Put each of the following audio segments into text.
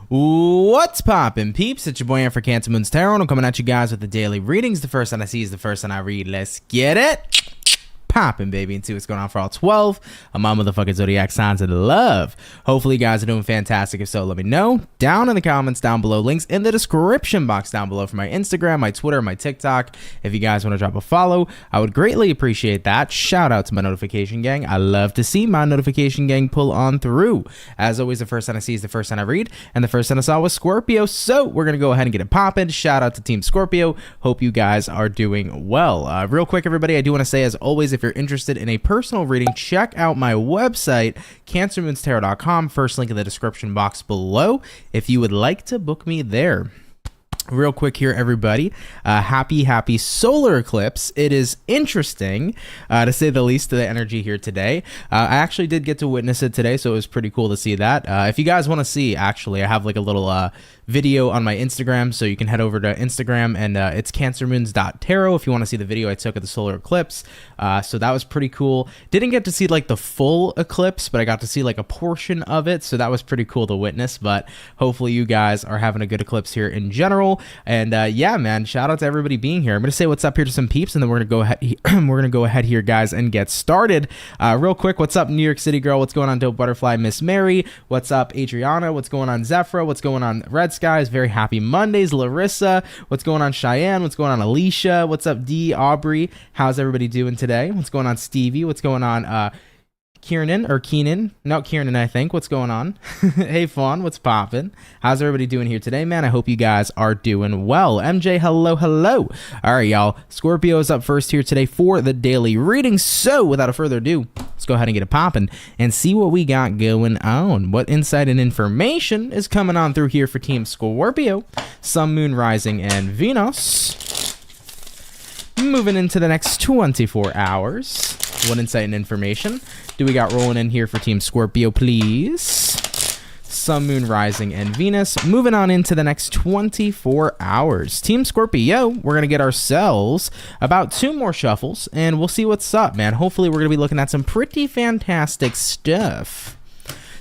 What's poppin', peeps? It's your boy Ian for CancerMoonsTarot, and I'm coming at you guys with the daily readings. The first one I see is the first one I read. Let's get it poppin', baby, and see what's going on for all 12 of my motherfucking zodiac signs of love. Hopefully you guys are doing fantastic. If so, let me know down in the comments down below. Links in the description box down below for my Instagram, my Twitter, my TikTok. If you guys want to drop a follow, I would greatly appreciate that. Shout out to my notification gang. I love to see my notification gang pull on through. As always, the first one I see is the first one I read, and the first one I saw was Scorpio, so we're gonna go ahead and get it poppin'. Shout out to Team Scorpio. Hope you guys are doing well. Real quick, everybody, I do want to say, as always, if you're interested in a personal reading, check out my website, CancerMoonsTarot.com. First link in the description box below if you would like to book me there. Real quick here, everybody, happy solar eclipse. It is interesting, to say the least, the energy here today. I actually did get to witness it today, so it was pretty cool to see that. If you guys want to see, actually, I have like a little video on my Instagram, so you can head over to Instagram, and it's CancerMoons.Tarot if you want to see the video I took of the solar eclipse. So that was pretty cool. Didn't get to see like the full eclipse, but I got to see like a portion of it, so that was pretty cool to witness. But hopefully you guys are having a good eclipse here in general. And yeah, man, shout out to everybody being here. I'm gonna say what's up here to some peeps, and then we're gonna go ahead here, guys, and get started. Real quick, what's up, New York City girl? What's going on, Dope Butterfly Miss Mary? What's up, Adriana? What's going on, Zephra? What's going on, Red Skies? Very happy Mondays, Larissa. What's going on, Cheyenne? What's going on, Alicia? What's up, D Aubrey? How's everybody doing today? What's going on, Stevie? What's going on, Kieran, I think. What's going on? Hey, Fawn, what's poppin'? How's everybody doing here today, man? I hope you guys are doing well. MJ, hello. All right, y'all. Scorpio is up first here today for the daily reading. So, without further ado, let's go ahead and get it poppin' and see what we got going on. What insight and information is coming on through here for Team Scorpio, Sun, Moon, Rising, and Venus. Moving into the next 24 hours. What insight and information do we got rolling in here for Team Scorpio, please? Sun, Moon, Rising, and Venus. Moving on into the next 24 hours. Team Scorpio, we're going to get ourselves about 2 more shuffles, and we'll see what's up, man. Hopefully, we're going to be looking at some pretty fantastic stuff.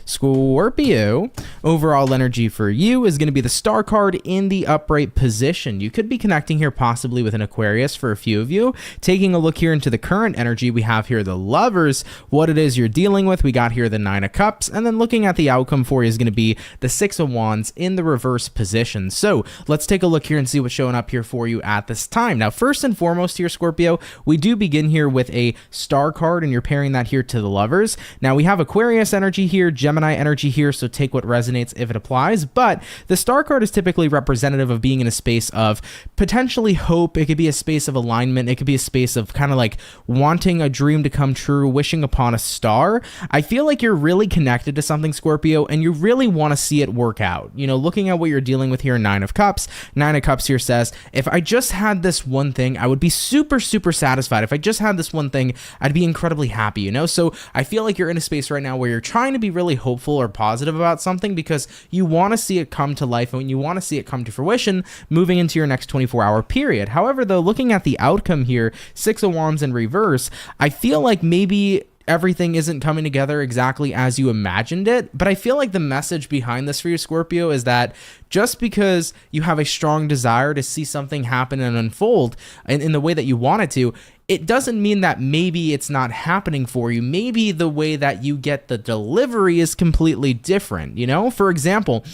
Scorpio, overall energy for you is going to be the Star card in the upright position. You could be connecting here possibly with an Aquarius for a few of you. Taking a look here into the current energy, we have here the Lovers, what it is you're dealing with. We got here the 9 of Cups, and then looking at the outcome for you is going to be the 6 of Wands in the reverse position. So let's take a look here and see what's showing up here for you at this time. Now, first and foremost here, Scorpio, we do begin here with a Star card, and you're pairing that here to the Lovers. Now, we have Aquarius energy here, Gemini energy here, so take what resonates if it applies, but the Star card is typically representative of being in a space of potentially hope. It could be a space of alignment. It could be a space of kind of like wanting a dream to come true, wishing upon a star. I feel like you're really connected to something, Scorpio, and you really want to see it work out. You know, looking at what you're dealing with here, 9 of Cups. 9 of Cups here says, if I just had this one thing, I would be super satisfied. If I just had this one thing, I'd be incredibly happy, you know? So I feel like you're in a space right now where you're trying to be really hopeful or positive about something because you want to see it come to life and you want to see it come to fruition moving into your next 24-hour period. However, though, looking at the outcome here, 6 of Wands in reverse, I feel like maybe everything isn't coming together exactly as you imagined it, but I feel like the message behind this for you, Scorpio, is that just because you have a strong desire to see something happen and unfold in the way that you want it to, it doesn't mean that maybe it's not happening for you. Maybe the way that you get the delivery is completely different, you know? For example,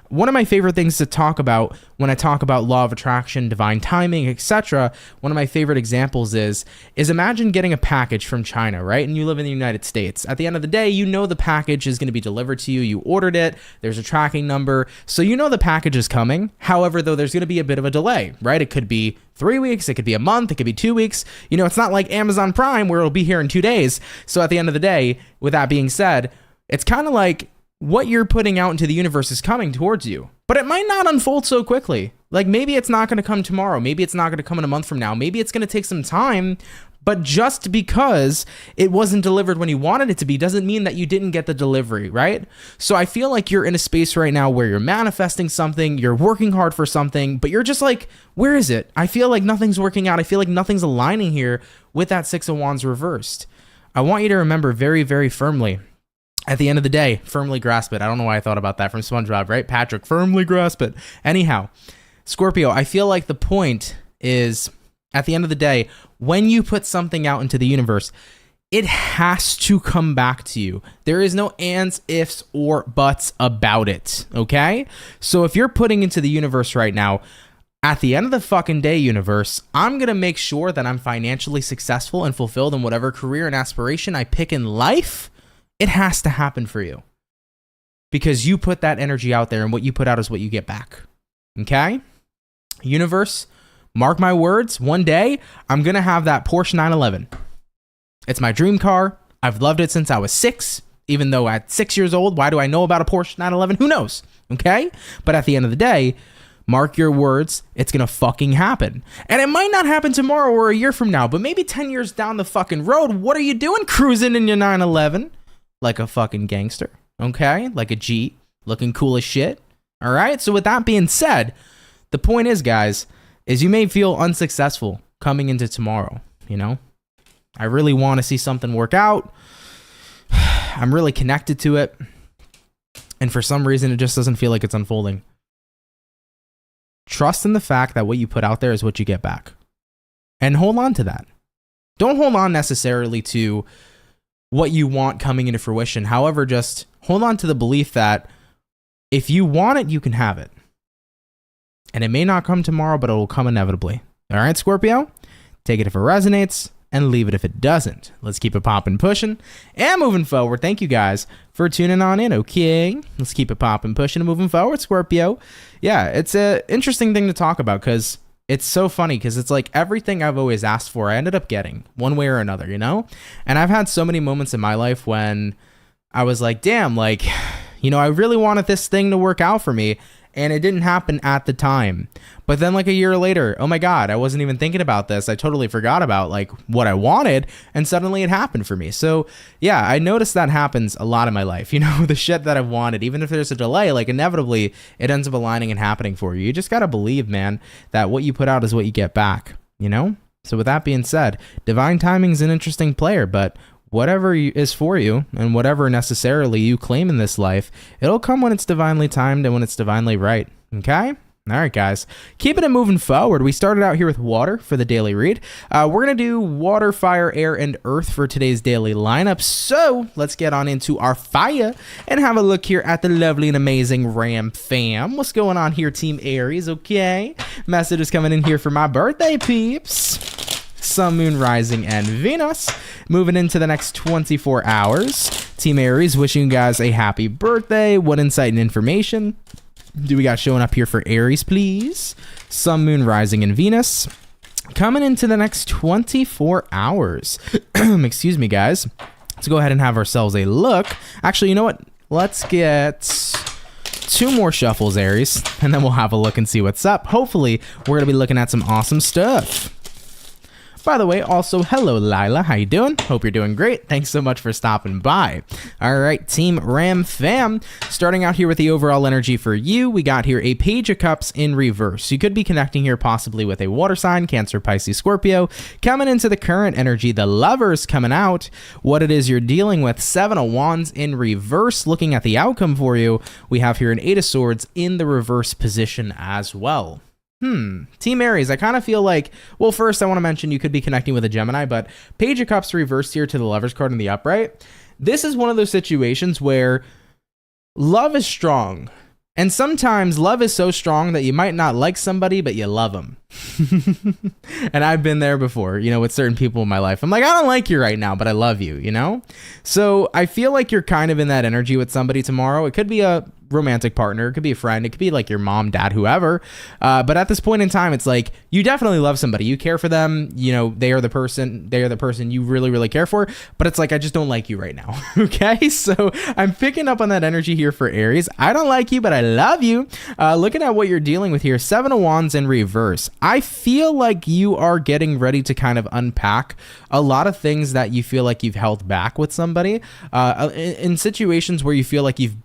one of my favorite things to talk about when I talk about law of attraction, divine timing, etc., one of my favorite examples is imagine getting a package from China, right? And you live in the United States. At the end of the day, you know the package is going to be delivered to you. You ordered it. There's a tracking number. So you know the package is coming. However, though, there's going to be a bit of a delay, right? It could be 3 weeks. It could be a month. It could be 2 weeks. You know, it's not like Amazon Prime where it'll be here in 2 days. So at the end of the day, with that being said, it's kind of like what you're putting out into the universe is coming towards you, but it might not unfold so quickly. Like maybe it's not going to come tomorrow. Maybe it's not going to come in a month from now. Maybe it's going to take some time, but just because it wasn't delivered when you wanted it to be doesn't mean that you didn't get the delivery, right? So I feel like you're in a space right now where you're manifesting something, you're working hard for something, but you're just like, where is it? I feel like nothing's working out. I feel like nothing's aligning here with that 6 of Wands reversed. I want you to remember very, very firmly At the end of the day, firmly grasp it. I don't know why I thought about that from SpongeBob, right? Patrick, firmly grasp it. Anyhow, Scorpio, I feel like the point is, at the end of the day, when you put something out into the universe, it has to come back to you. There is no ands, ifs, or buts about it, okay? So if you're putting into the universe right now, at the end of the fucking day, universe, I'm going to make sure that I'm financially successful and fulfilled in whatever career and aspiration I pick in life. It has to happen for you because you put that energy out there, and what you put out is what you get back. Okay? Universe, mark my words, one day I'm going to have that Porsche 911. It's my dream car. I've loved it since I was 6, even though at 6 years old, why do I know about a Porsche 911? Who knows? Okay? But at the end of the day, mark your words, it's going to fucking happen. And it might not happen tomorrow or a year from now, but maybe 10 years down the fucking road, what are you doing cruising in your 911? Like a fucking gangster, okay? Like a G, looking cool as shit, all right? So with that being said, the point is, guys, is you may feel unsuccessful coming into tomorrow, you know? I really want to see something work out. I'm really connected to it. And for some reason, it just doesn't feel like it's unfolding. Trust in the fact that what you put out there is what you get back. And hold on to that. Don't hold on necessarily to what you want coming into fruition. However, just hold on to the belief that if you want it, you can have it. And it may not come tomorrow, but it will come inevitably. All right, Scorpio? Take it if it resonates and leave it if it doesn't. Let's keep it popping, pushing, and moving forward. Thank you guys for tuning on in, okay? Let's keep it popping, pushing, and moving forward, Scorpio. Yeah, it's an interesting thing to talk about because it's so funny because it's like everything I've always asked for, I ended up getting one way or another, you know? And I've had so many moments in my life when I was like, damn, like, you know, I really wanted this thing to work out for me. And it didn't happen at the time. But then like a year later, oh my God, I wasn't even thinking about this. I totally forgot about like what I wanted, and suddenly it happened for me. So yeah, I noticed that happens a lot in my life. You know, the shit that I've wanted, even if there's a delay, like inevitably it ends up aligning and happening for you. You just got to believe, man, that what you put out is what you get back, you know? So with that being said, divine timing is an interesting player, but whatever is for you and whatever necessarily you claim in this life, it'll come when it's divinely timed and when it's divinely right. Okay? All right, guys. Keeping it moving forward. We started out here with water for the daily read. We're going to do water, fire, air, and earth for today's daily lineup. So let's get on into our fire and have a look here at the lovely and amazing Ram fam. What's going on here, Team Aries? Okay. Message is coming in here for my birthday peeps. Sun, Moon, Rising, and Venus. Moving into the next 24 hours. Team Aries, wishing you guys a happy birthday. What insight and information do we got showing up here for Aries, please? Sun, Moon, Rising, and Venus. Coming into the next 24 hours. Excuse me, guys. Let's go ahead and have ourselves a look. Actually, you know what? Let's get 2 more shuffles, Aries, and then we'll have a look and see what's up. Hopefully, we're going to be looking at some awesome stuff. By the way, also, hello, Lila. How you doing? Hope you're doing great. Thanks so much for stopping by. All right, Team Ram fam. Starting out here with the overall energy for you, we got here a Page of Cups in reverse. You could be connecting here possibly with a water sign, Cancer, Pisces, Scorpio. Coming into the current energy, the Lovers coming out. What it is you're dealing with, 7 of Wands in reverse. Looking at the outcome for you, we have here an 8 of Swords in the reverse position as well. Team Aries, I kind of feel like, well, first I want to mention you could be connecting with a Gemini, but Page of Cups reversed here to the Lovers card in the upright. This is one of those situations where love is strong. And sometimes love is so strong that you might not like somebody, but you love them. And I've been there before, you know, with certain people in my life. I'm like, I don't like you right now, but I love you, you know? So I feel like you're kind of in that energy with somebody tomorrow. It could be a romantic partner, it could be a friend, it could be like your mom, dad, whoever. But at this point in time, it's like you definitely love somebody, you care for them, you know, they are the person you really, really care for. But it's like, I just don't like you right now. Okay, so I'm picking up on that energy here for Aries. I don't like you, but I love you. Looking at what you're dealing with here, 7 of Wands in reverse. I feel like you are getting ready to kind of unpack a lot of things that you feel like you've held back with somebody in situations where you feel like you've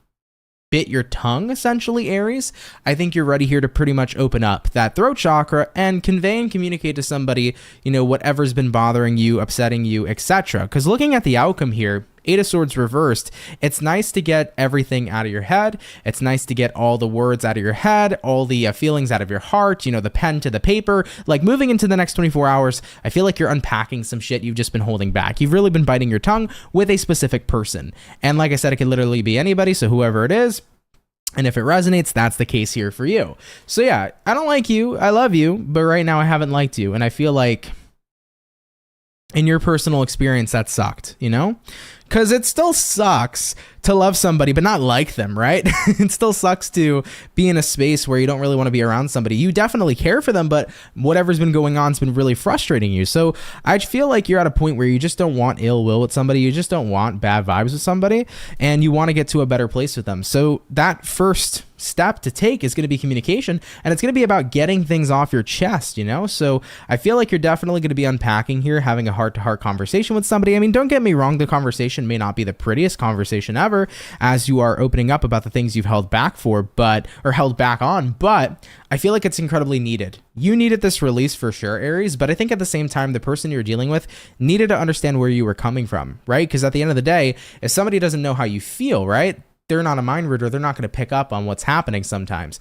bit your tongue, essentially, Aries. I think you're ready here to pretty much open up that throat chakra and convey and communicate to somebody, you know, whatever's been bothering you, upsetting you, etc. Because looking at the outcome here, Eight of Swords reversed, it's nice to get everything out of your head. It's nice to get all the words out of your head, all the feelings out of your heart, the pen to the paper. Like moving into the next 24 hours, I feel like you're unpacking some shit you've just been holding back. You've really been biting your tongue with a specific person. And like I said, it could literally be anybody, so whoever it is. And if it resonates, that's the case here for you. So yeah, I don't like you. I love you, but right now I haven't liked you. And I feel like in your personal experience, that sucked, Because it still sucks to love somebody but not like them, right? It still sucks to be in a space where you don't really want to be around somebody. You definitely care for them, but whatever's been going on has been really frustrating you. So I feel like you're at a point where you just don't want ill will with somebody. You just don't want bad vibes with somebody, and you want to get to a better place with them. So that first step to take is going to be communication, and it's going to be about getting things off your chest, So I feel like you're definitely going to be unpacking here, having a heart-to-heart conversation with somebody. I mean, don't get me wrong, the conversation may not be the prettiest conversation ever as you are opening up about the things you've held back on, but I feel like it's incredibly needed. You needed this release for sure, Aries, but I think at the same time, the person you're dealing with needed to understand where you were coming from, right? Because at the end of the day, if somebody doesn't know how you feel, right? They're not a mind reader. They're not going to pick up on what's happening sometimes.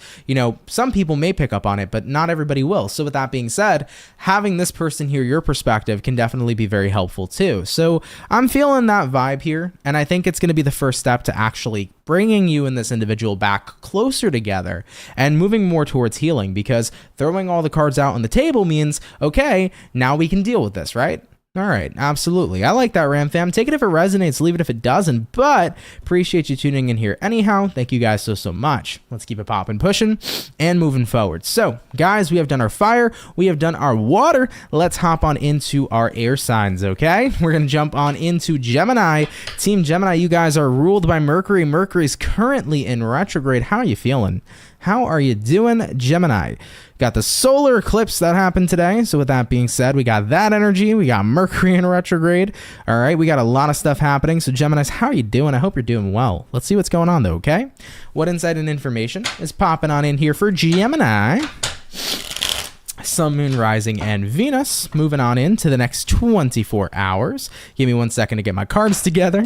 Some people may pick up on it, but not everybody will. So with that being said, having this person hear your perspective can definitely be very helpful too. So I'm feeling that vibe here, and I think it's going to be the first step to actually bringing you and this individual back closer together and moving more towards healing, because throwing all the cards out on the table means, okay, now we can deal with this, right? All right, absolutely. I like that, Ram fam. Take it if it resonates, leave it if it doesn't, but appreciate you tuning in here anyhow. Thank you guys so much. Let's keep it popping, pushing, and moving forward. So, guys, we have done our fire. We have done our water. Let's hop on into our air signs, okay? We're going to jump on into Gemini. Team Gemini, you guys are ruled by Mercury. Mercury's currently in retrograde. How are you feeling? How are you doing, Gemini? Got the solar eclipse that happened today. So with that being said, we got that energy. We got Mercury in retrograde. All right, we got a lot of stuff happening. So Geminis, how are you doing? I hope you're doing well. Let's see what's going on though, okay? What insight and information is popping on in here for Gemini? Sun, Moon, Rising, and Venus. Moving on into the next 24 hours. Give me 1 second to get my cards together.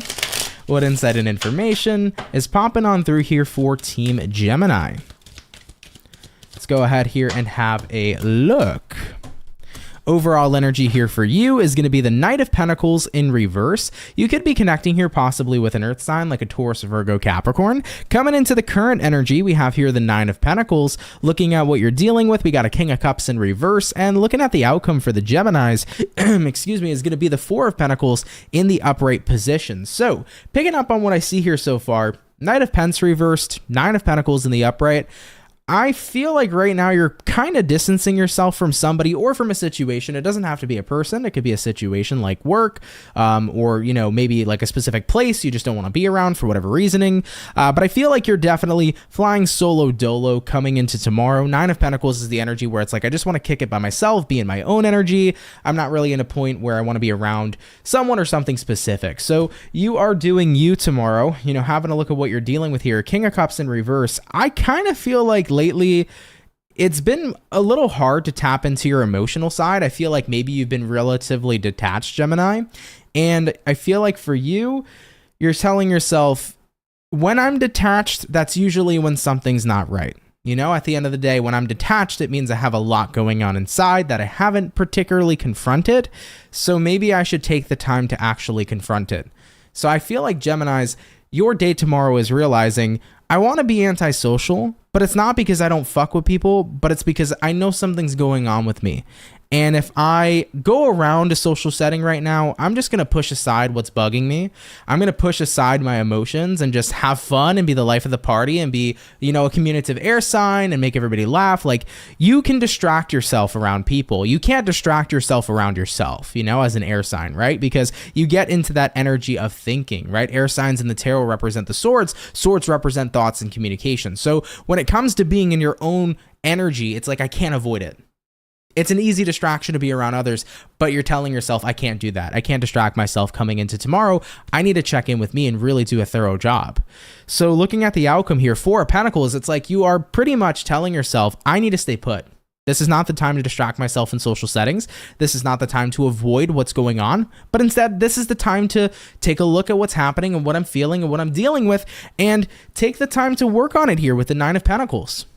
What insight and information is popping on through here for Team Gemini? Let's go ahead here and have a look. Overall energy here for you is going to be the Knight of Pentacles in reverse. You could be connecting here possibly with an earth sign like a Taurus, Virgo, Capricorn. Coming into the current energy, we have here the Nine of Pentacles. Looking at what you're dealing with, we got a King of Cups in reverse. And looking at the outcome for the Geminis, excuse me, is going to be the Four of Pentacles in the upright position. So picking up on what I see here so far, Knight of Pents reversed, Nine of Pentacles in the upright. I feel like right now you're kind of distancing yourself from somebody or from a situation. It doesn't have to be a person. It could be a situation like work, or, maybe like a specific place you just don't want to be around for whatever reasoning. But I feel like you're definitely flying solo dolo coming into tomorrow. Nine of Pentacles is the energy where it's like, I just want to kick it by myself, be in my own energy. I'm not really in a point where I want to be around someone or something specific. So you are doing you tomorrow, having a look at what you're dealing with here. King of Cups in reverse. I kind of feel like lately it's been a little hard to tap into your emotional side. I feel like maybe you've been relatively detached, Gemini, and I feel like for you, you're telling yourself, when I'm detached, that's usually when something's not right. At the end of the day, when I'm detached, it means I have a lot going on inside that I haven't particularly confronted, so maybe I should take the time to actually confront it. So I feel like, Geminis, your day tomorrow is realizing, I want to be antisocial, but it's not because I don't fuck with people, but it's because I know something's going on with me. And if I go around a social setting right now, I'm just going to push aside what's bugging me. I'm going to push aside my emotions and just have fun and be the life of the party and be, a communicative air sign and make everybody laugh. Like, you can distract yourself around people. You can't distract yourself around yourself, as an air sign, right? Because you get into that energy of thinking, right? Air signs in the tarot represent the swords. Swords represent thoughts and communication. So when it comes to being in your own energy, it's like, I can't avoid it. It's an easy distraction to be around others, but you're telling yourself, I can't do that. I can't distract myself coming into tomorrow. I need to check in with me and really do a thorough job. So looking at the outcome here, Four of Pentacles, it's like you are pretty much telling yourself, I need to stay put. This is not the time to distract myself in social settings. This is not the time to avoid what's going on, but instead, this is the time to take a look at what's happening and what I'm feeling and what I'm dealing with, and take the time to work on it here with the Nine of Pentacles.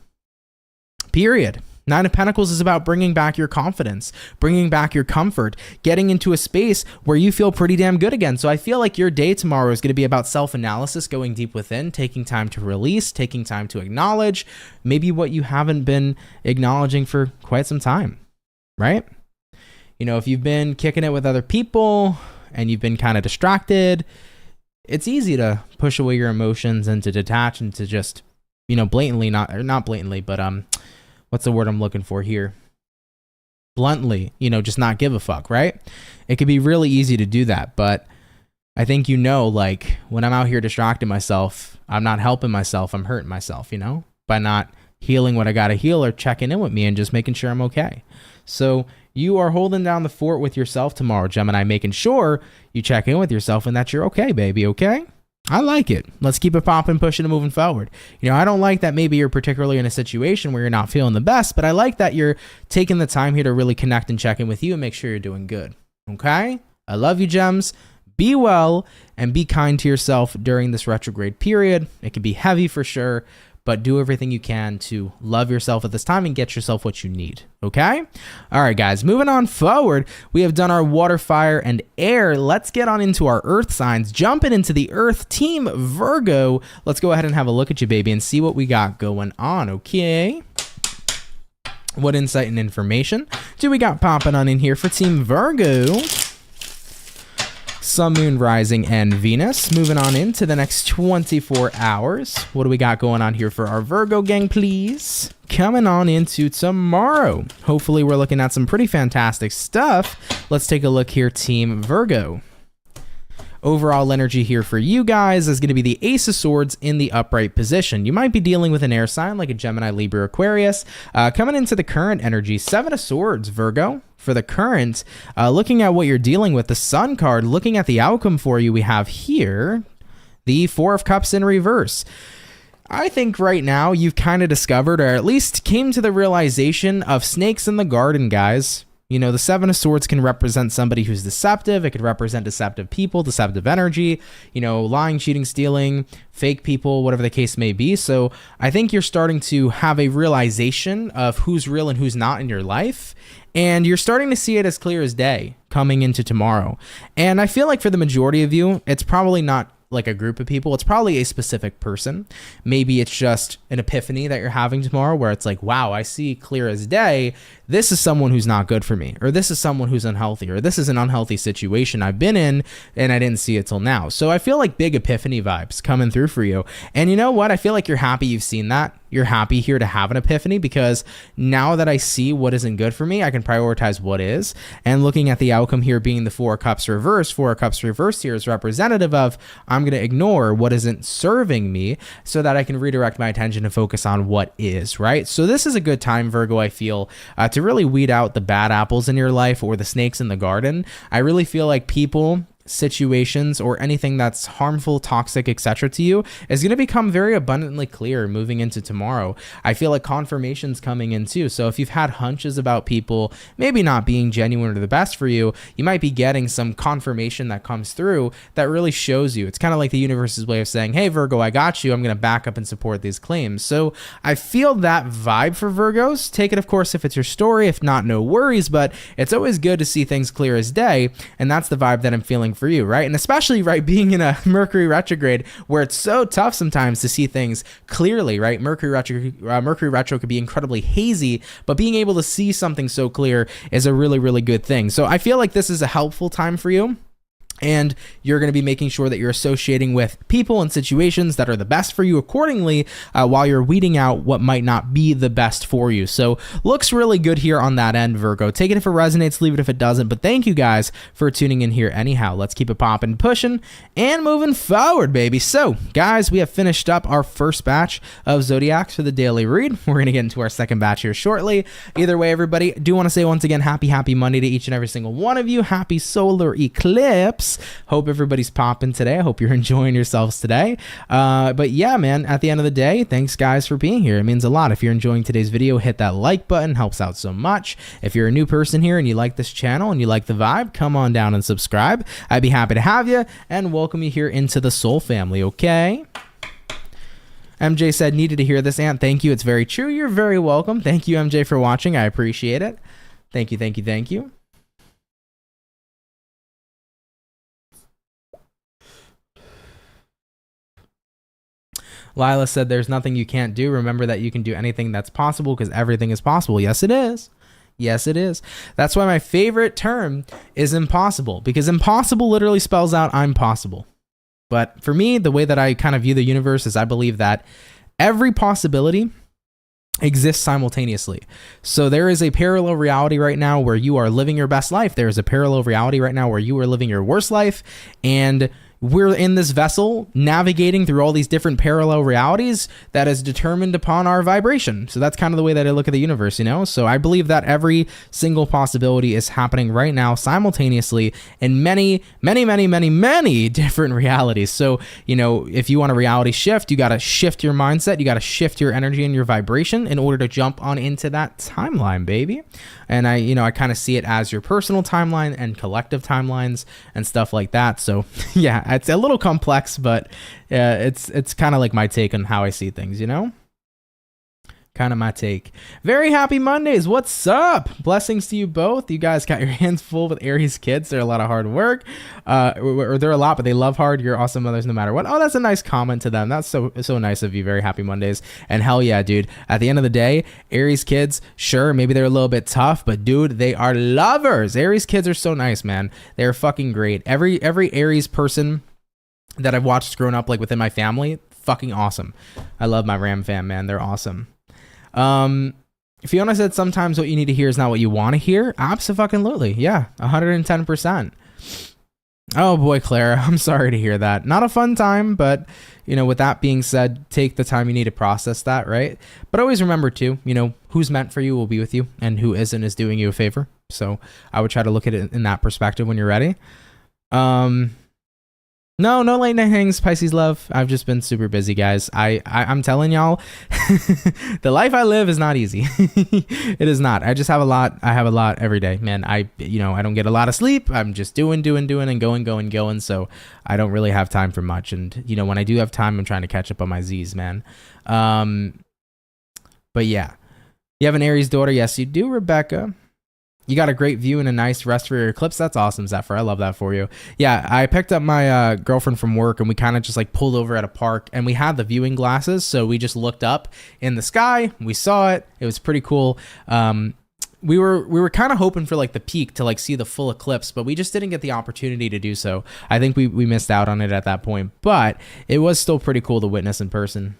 Period. Nine of Pentacles is about bringing back your confidence, bringing back your comfort, getting into a space where you feel pretty damn good again. So I feel like your day tomorrow is going to be about self-analysis, going deep within, taking time to release, taking time to acknowledge maybe what you haven't been acknowledging for quite some time, right? You know, if you've been kicking it with other people and you've been kind of distracted, it's easy to push away your emotions and to detach and to just, you know, blatantly, not blatantly, but what's the word I'm looking for here? Bluntly, you know, just not give a fuck, right? It could be really easy to do that, but I think, you know, like when I'm out here distracting myself, I'm not helping myself, I'm hurting myself, you know, by not healing what I gotta heal or checking in with me and just making sure I'm okay. So you are holding down the fort with yourself tomorrow, Gemini, making sure you check in with yourself and that you're okay, baby, okay? I like it. Let's keep it popping, pushing, and moving forward. You know, I don't like that maybe you're particularly in a situation where you're not feeling the best, but I like that you're taking the time here to really connect and check in with you and make sure you're doing good. Okay? I love you, Gems. Be well and be kind to yourself during this retrograde period. It can be heavy for sure, but do everything you can to love yourself at this time and get yourself what you need, okay? All right, guys, moving on forward, we have done our water, fire, and air. Let's get on into our earth signs. Jumping into the earth, Team Virgo. Let's go ahead and have a look at you, baby, and see what we got going on, okay? What insight and information do we got popping on in here for Team Virgo? Sun, Moon, Rising, and Venus. Moving on into the next 24 hours. What do we got going on here for our Virgo gang, please? Coming on into tomorrow. Hopefully we're looking at some pretty fantastic stuff. Let's take a look here, Team Virgo. Overall energy here for you guys is going to be the Ace of Swords in the upright position. You might be dealing with an air sign like a Gemini, Libra, Aquarius. Coming into the current energy, Seven of Swords, Virgo. For the current, looking at what you're dealing with, the Sun card, looking at the outcome for you, we have here the Four of Cups in reverse. I think right now you've kind of discovered, or at least came to the realization of snakes in the garden, guys. You know, the Seven of Swords can represent somebody who's deceptive. It could represent deceptive people, deceptive energy, you know, lying, cheating, stealing, fake people, whatever the case may be. So I think you're starting to have a realization of who's real and who's not in your life. And you're starting to see it as clear as day coming into tomorrow. And I feel like for the majority of you, it's probably not like a group of people. It's probably a specific person. Maybe it's just an epiphany that you're having tomorrow where it's like, wow, I see clear as day. This is someone who's not good for me, or this is someone who's unhealthy, or this is an unhealthy situation I've been in and I didn't see it till now. So I feel like big epiphany vibes coming through for you. And you know what? I feel like you're happy you've seen that. You're happy here to have an epiphany because now that I see what isn't good for me, I can prioritize what is. And looking at the outcome here being the Four of Cups reverse, Four of Cups reverse here is representative of I'm going to ignore what isn't serving me so that I can redirect my attention and focus on what is, right? So this is a good time, Virgo, I feel, to really weed out the bad apples in your life or the snakes in the garden. I really feel like people, situations, or anything that's harmful, toxic, etc. to you is going to become very abundantly clear moving into tomorrow. I feel like confirmation's coming in too. So if you've had hunches about people maybe not being genuine or the best for you, you might be getting some confirmation that comes through that really shows you. It's kind of like the universe's way of saying, hey, Virgo, I got you. I'm going to back up and support these claims. So I feel that vibe for Virgos. Take it, of course, if it's your story. If not, no worries. But it's always good to see things clear as day. And that's the vibe that I'm feeling for you, right? And especially, right, being in a Mercury retrograde where it's so tough sometimes to see things clearly, right? Mercury retro could be incredibly hazy, but being able to see something so clear is a really, really good thing. So I feel like this is a helpful time for you. And you're going to be making sure that you're associating with people and situations that are the best for you accordingly while you're weeding out what might not be the best for you. So looks really good here on that end, Virgo. Take it if it resonates, leave it if it doesn't. But thank you guys for tuning in here anyhow. Let's keep it popping, pushing, and moving forward, baby. So, guys, we have finished up our first batch of Zodiacs for the daily read. We're going to get into our second batch here shortly. Either way, everybody, do want to say once again, happy Monday to each and every single one of you. Happy solar eclipse. house. Hope everybody's popping today. I hope you're enjoying yourselves today. But yeah, man, at the end of the day, thanks guys for being here. It means a lot. If you're enjoying today's video, hit that like button, helps out so much. If you're a new person here and you like this channel and you like the vibe, come on down and subscribe. I'd be happy to have you and welcome you here into the Soul family, okay? MJ said, needed to hear this, Ant. Thank you. It's very true. You're very welcome. Thank you, MJ, for watching. I appreciate it. Thank you, thank you, thank you. Lila said, there's nothing you can't do. Remember that you can do anything that's possible because everything is possible. Yes, it is. Yes, it is. That's why my favorite term is impossible, because impossible literally spells out I'm possible. But for me, the way that I kind of view the universe is I believe that every possibility exists simultaneously. So there is a parallel reality right now where you are living your best life. There is a parallel reality right now where you are living your worst life. And we're in this vessel navigating through all these different parallel realities that is determined upon our vibration. So that's kind of the way that I look at the universe, you know? So I believe that every single possibility is happening right now simultaneously in many, many, many, many, many different realities. So, you know, if you want a reality shift, you got to shift your mindset. You got to shift your energy and your vibration in order to jump on into that timeline, baby. And I kind of see it as your personal timeline and collective timelines and stuff like that. So yeah, it's a little complex, but it's kind of like my take on how I see things, you know? Kind of my take. Very happy Mondays. What's up? Blessings to you both. You guys got your hands full with Aries kids. They're a lot of hard work. Or they're a lot, but they love hard. You're awesome mothers no matter what. Oh, that's a nice comment to them. That's so nice of you. Very happy Mondays. And hell yeah, dude. At the end of the day, Aries kids, sure, maybe they're a little bit tough, but dude, they are lovers. Aries kids are so nice, man. They're fucking great. Every Aries person that I've watched growing up, like within my family, fucking awesome. I love my Ram fam, man. They're awesome. Fiona said sometimes what you need to hear is not what you want to hear. Absolutely. Yeah. 110%. Oh boy, Clara, I'm sorry to hear that. Not a fun time, but you know, with that being said, take the time you need to process that, right? But always remember too, you know, who's meant for you will be with you and who isn't is doing you a favor. So I would try to look at it in that perspective when you're ready. No late night hangs, Pisces love. I've just been super busy, guys. I'm telling y'all, the life I live is not easy. It is not. I just have a lot. I have a lot every day, man. I don't get a lot of sleep. I'm just doing and going. So I don't really have time for much. And you know, when I do have time, I'm trying to catch up on my Z's, man. But yeah, you have an Aries daughter. Yes, you do, Rebecca. You got a great view and a nice rest for your eclipse. That's awesome, Zephyr. I love that for you. Yeah, I picked up my girlfriend from work and we kind of just like pulled over at a park and we had the viewing glasses. So we just looked up in the sky. We saw it. It was pretty cool. We were kind of hoping for like the peak to like see the full eclipse, but we just didn't get the opportunity to do so. I think we missed out on it at that point, but it was still pretty cool to witness in person.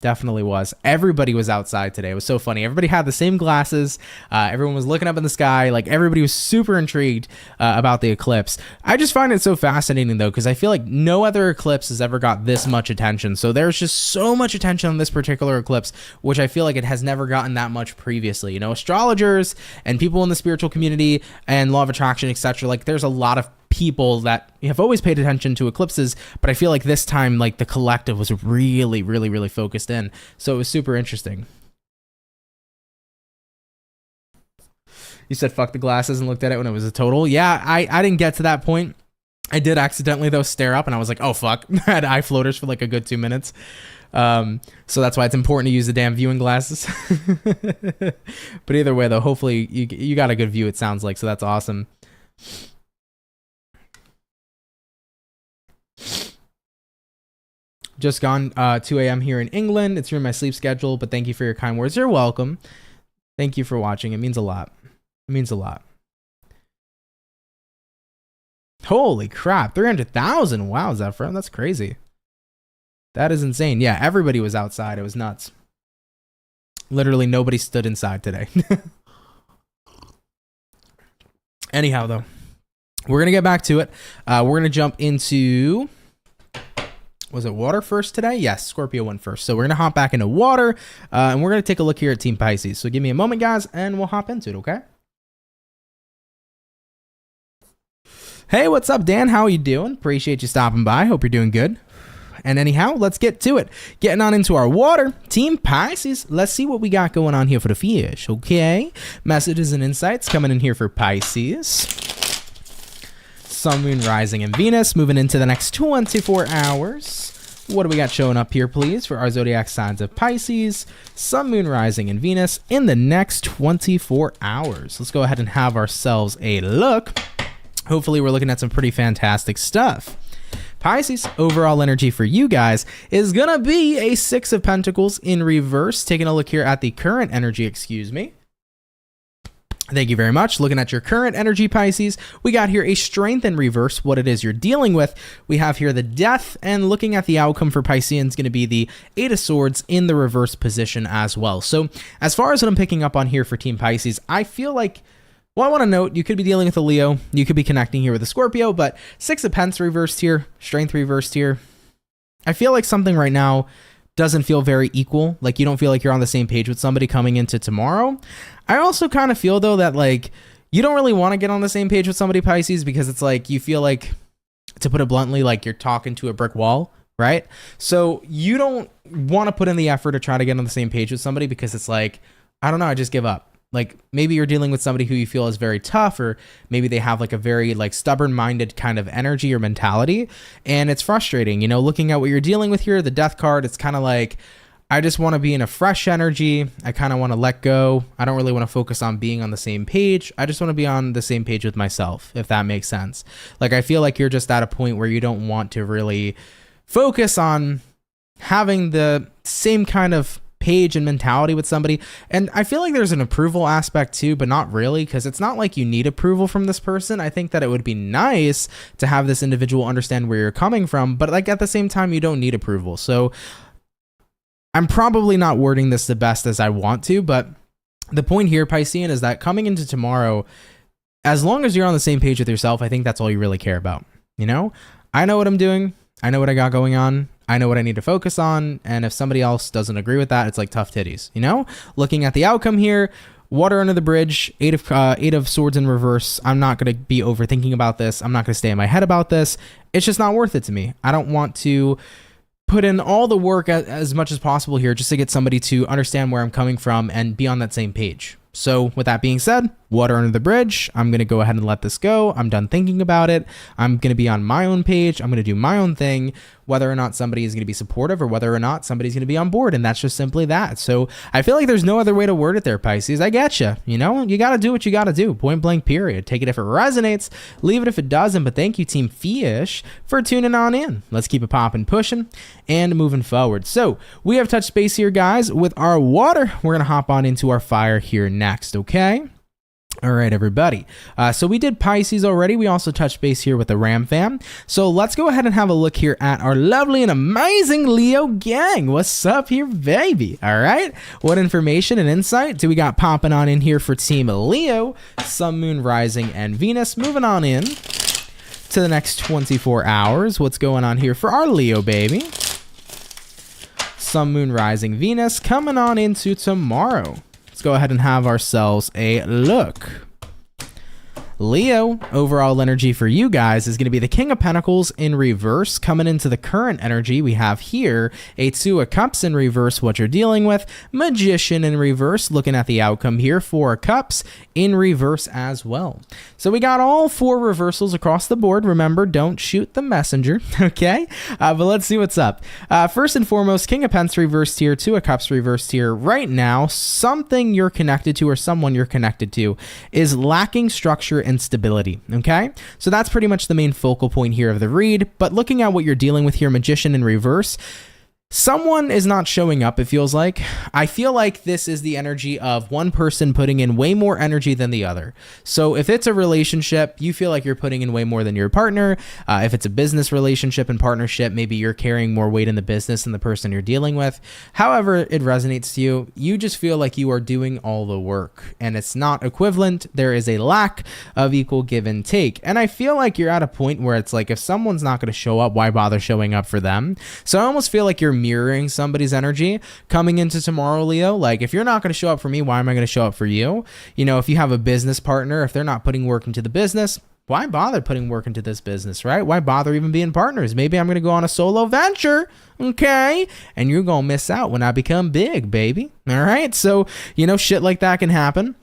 Definitely was. Everybody was outside today. It was so funny. Everybody had the same glasses. Everyone was looking up in the sky. Like everybody was super intrigued about the eclipse. I just find it so fascinating though, because I feel like no other eclipse has ever got this much attention. So there's just so much attention on this particular eclipse, which I feel like it has never gotten that much previously. You know, astrologers and people in the spiritual community and law of attraction, etc. Like there's a lot of people that have always paid attention to eclipses, but I feel like this time, like the collective was really, really, really focused in. So it was super interesting. You said fuck the glasses and looked at it when it was a total. Yeah, I didn't get to that point. I did accidentally though stare up and I was like, oh fuck. I had eye floaters for like a good 2 minutes. So that's why it's important to use the damn viewing glasses. But either way though, hopefully you got a good view, it sounds like, so that's awesome. Just gone 2 a.m. here in England. It's in my sleep schedule, but thank you for your kind words. You're welcome. Thank you for watching. It means a lot. It means a lot. Holy crap. 300,000. Wow, Zephyr. That's crazy. That is insane. Yeah, everybody was outside. It was nuts. Literally nobody stood inside today. Anyhow, though, we're going to get back to it. We're going to jump into... Was it water first today? Yes, Scorpio went first. So we're going to hop back into water, and we're going to take a look here at Team Pisces. So give me a moment, guys, and we'll hop into it, okay? Hey, what's up, Dan? How are you doing? Appreciate you stopping by. Hope you're doing good. And anyhow, let's get to it. Getting on into our water. Team Pisces, let's see what we got going on here for the fish, okay? Messages and insights coming in here for Pisces. Sun, Moon, Rising, and Venus moving into the next 24 hours. What do we got showing up here, please, for our zodiac signs of Pisces, Sun, Moon, Rising, and Venus in the next 24 hours? Let's go ahead and have ourselves a look. Hopefully, we're looking at some pretty fantastic stuff. Pisces, overall energy for you guys is going to be a Six of Pentacles in reverse. Taking a look here at the current energy, excuse me. Thank you very much. Looking at your current energy, Pisces, we got here a Strength in reverse, what it is you're dealing with. We have here the Death, and looking at the outcome for Pisceans is going to be the Eight of Swords in the reverse position as well. So as far as what I'm picking up on here for Team Pisces, I feel like, well, I want to note, you could be dealing with a Leo, you could be connecting here with a Scorpio, but Six of Pentacles reversed here, Strength reversed here. I feel like something right now doesn't feel very equal. Like you don't feel like you're on the same page with somebody coming into tomorrow. I also kind of feel though that like you don't really want to get on the same page with somebody, Pisces, because it's like you feel like, to put it bluntly, like you're talking to a brick wall, right? So you don't want to put in the effort to try to get on the same page with somebody because it's like, I don't know, I just give up. Like maybe you're dealing with somebody who you feel is very tough, or maybe they have like a very like stubborn minded kind of energy or mentality. And it's frustrating, you know, looking at what you're dealing with here, the Death card, it's kind of like, I just want to be in a fresh energy. I kind of want to let go. I don't really want to focus on being on the same page. I just want to be on the same page with myself, if that makes sense. Like I feel like you're just at a point where you don't want to really focus on having the same kind of page and mentality with somebody. And I feel like there's an approval aspect too, but not really, because it's not like you need approval from this person. I think that it would be nice to have this individual understand where you're coming from, but like at the same time, you don't need approval. So I'm probably not wording this the best as I want to, but the point here, Piscean, is that coming into tomorrow, as long as you're on the same page with yourself, I think that's all you really care about. You know, I know what I'm doing. I know what I got going on. I know what I need to focus on. And if somebody else doesn't agree with that, it's like tough titties, you know? Looking at the outcome here, water under the bridge, eight of swords in reverse. I'm not going to be overthinking about this. I'm not going to stay in my head about this. It's just not worth it to me. I don't want to put in all the work as much as possible here just to get somebody to understand where I'm coming from and be on that same page. So with that being said, water under the bridge, I'm going to go ahead and let this go. I'm done thinking about it. I'm going to be on my own page. I'm going to do my own thing, whether or not somebody is going to be supportive or whether or not somebody's going to be on board. And that's just simply that. So I feel like there's no other way to word it there, Pisces. I get you. You know, you got to do what you got to do. Point blank, period. Take it if it resonates. Leave it if it doesn't. But thank you, Team Fish, for tuning on in. Let's keep it popping, pushing, and moving forward. So we have touched base here, guys, with our water. We're going to hop on into our fire here next, okay? All right, everybody. So we did Pisces already. We also touched base here with the Ram fam. So let's go ahead and have a look here at our lovely and amazing Leo gang. What's up here, baby? All right. What information and insight do we got popping on in here for Team Leo? Sun, Moon, Rising, and Venus. Moving on in to the next 24 hours. What's going on here for our Leo, baby? Sun, Moon, Rising, Venus. Coming on into tomorrow. Let's go ahead and have ourselves a look. Leo, overall energy for you guys is going to be the King of Pentacles in reverse. Coming into the current energy, we have here a Two of Cups in reverse, what you're dealing with. Magician in reverse, looking at the outcome here. Four of Cups in reverse as well. So we got all four reversals across the board. Remember, don't shoot the messenger, okay? But let's see what's up. First and foremost, King of Pentacles reversed here, Two of Cups reversed here. Right now, something you're connected to or someone you're connected to is lacking structure and stability, okay? So that's pretty much the main focal point here of the read. But looking at what you're dealing with here, Magician in reverse, someone is not showing up, it feels like. I feel like this is the energy of one person putting in way more energy than the other. So if it's a relationship, you feel like you're putting in way more than your partner. If it's a business relationship and partnership, maybe you're carrying more weight in the business than the person you're dealing with. However it resonates to you, you just feel like you are doing all the work and it's not equivalent. There is a lack of equal give and take. And I feel like you're at a point where it's like, if someone's not going to show up, why bother showing up for them? So I almost feel like you're mirroring somebody's energy coming into tomorrow, Leo. Like, if you're not going to show up for me, why am I going to show up for you? You know, if you have a business partner, if they're not putting work into the business, why bother putting work into this business, right? Why bother even being partners? Maybe I'm going to go on a solo venture, okay? And you're going to miss out when I become big, baby. All right? So, you know, shit like that can happen.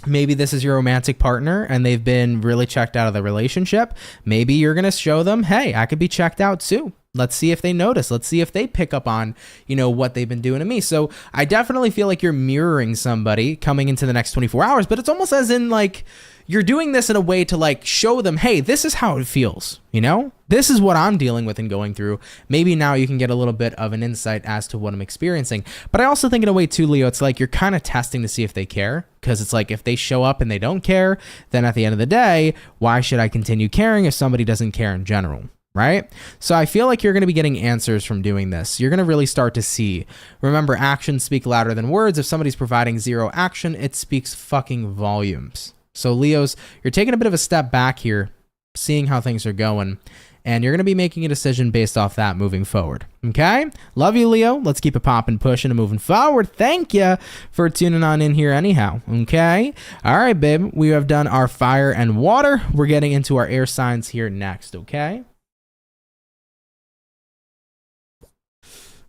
Maybe this is your romantic partner and they've been really checked out of the relationship. Maybe you're going to show them, hey, I could be checked out too. Let's see if they notice. Let's see if they pick up on, you know, what they've been doing to me. So I definitely feel like you're mirroring somebody coming into the next 24 hours, but it's almost as in like you're doing this in a way to like show them, hey, this is how it feels. You know, this is what I'm dealing with and going through. Maybe now you can get a little bit of an insight as to what I'm experiencing. But I also think in a way too, Leo, it's like you're kind of testing to see if they care. Because it's like if they show up and they don't care, then at the end of the day, why should I continue caring if somebody doesn't care in general? Right? So I feel like you're going to be getting answers from doing this. You're going to really start to see. Remember, actions speak louder than words. If somebody's providing zero action, it speaks fucking volumes. So Leos, you're taking a bit of a step back here, seeing how things are going, and you're going to be making a decision based off that moving forward. Okay? Love you, Leo. Let's keep it popping, pushing, and moving forward. Thank you for tuning on in here anyhow. Okay? All right, babe. We have done our fire and water. We're getting into our air signs here next. Okay?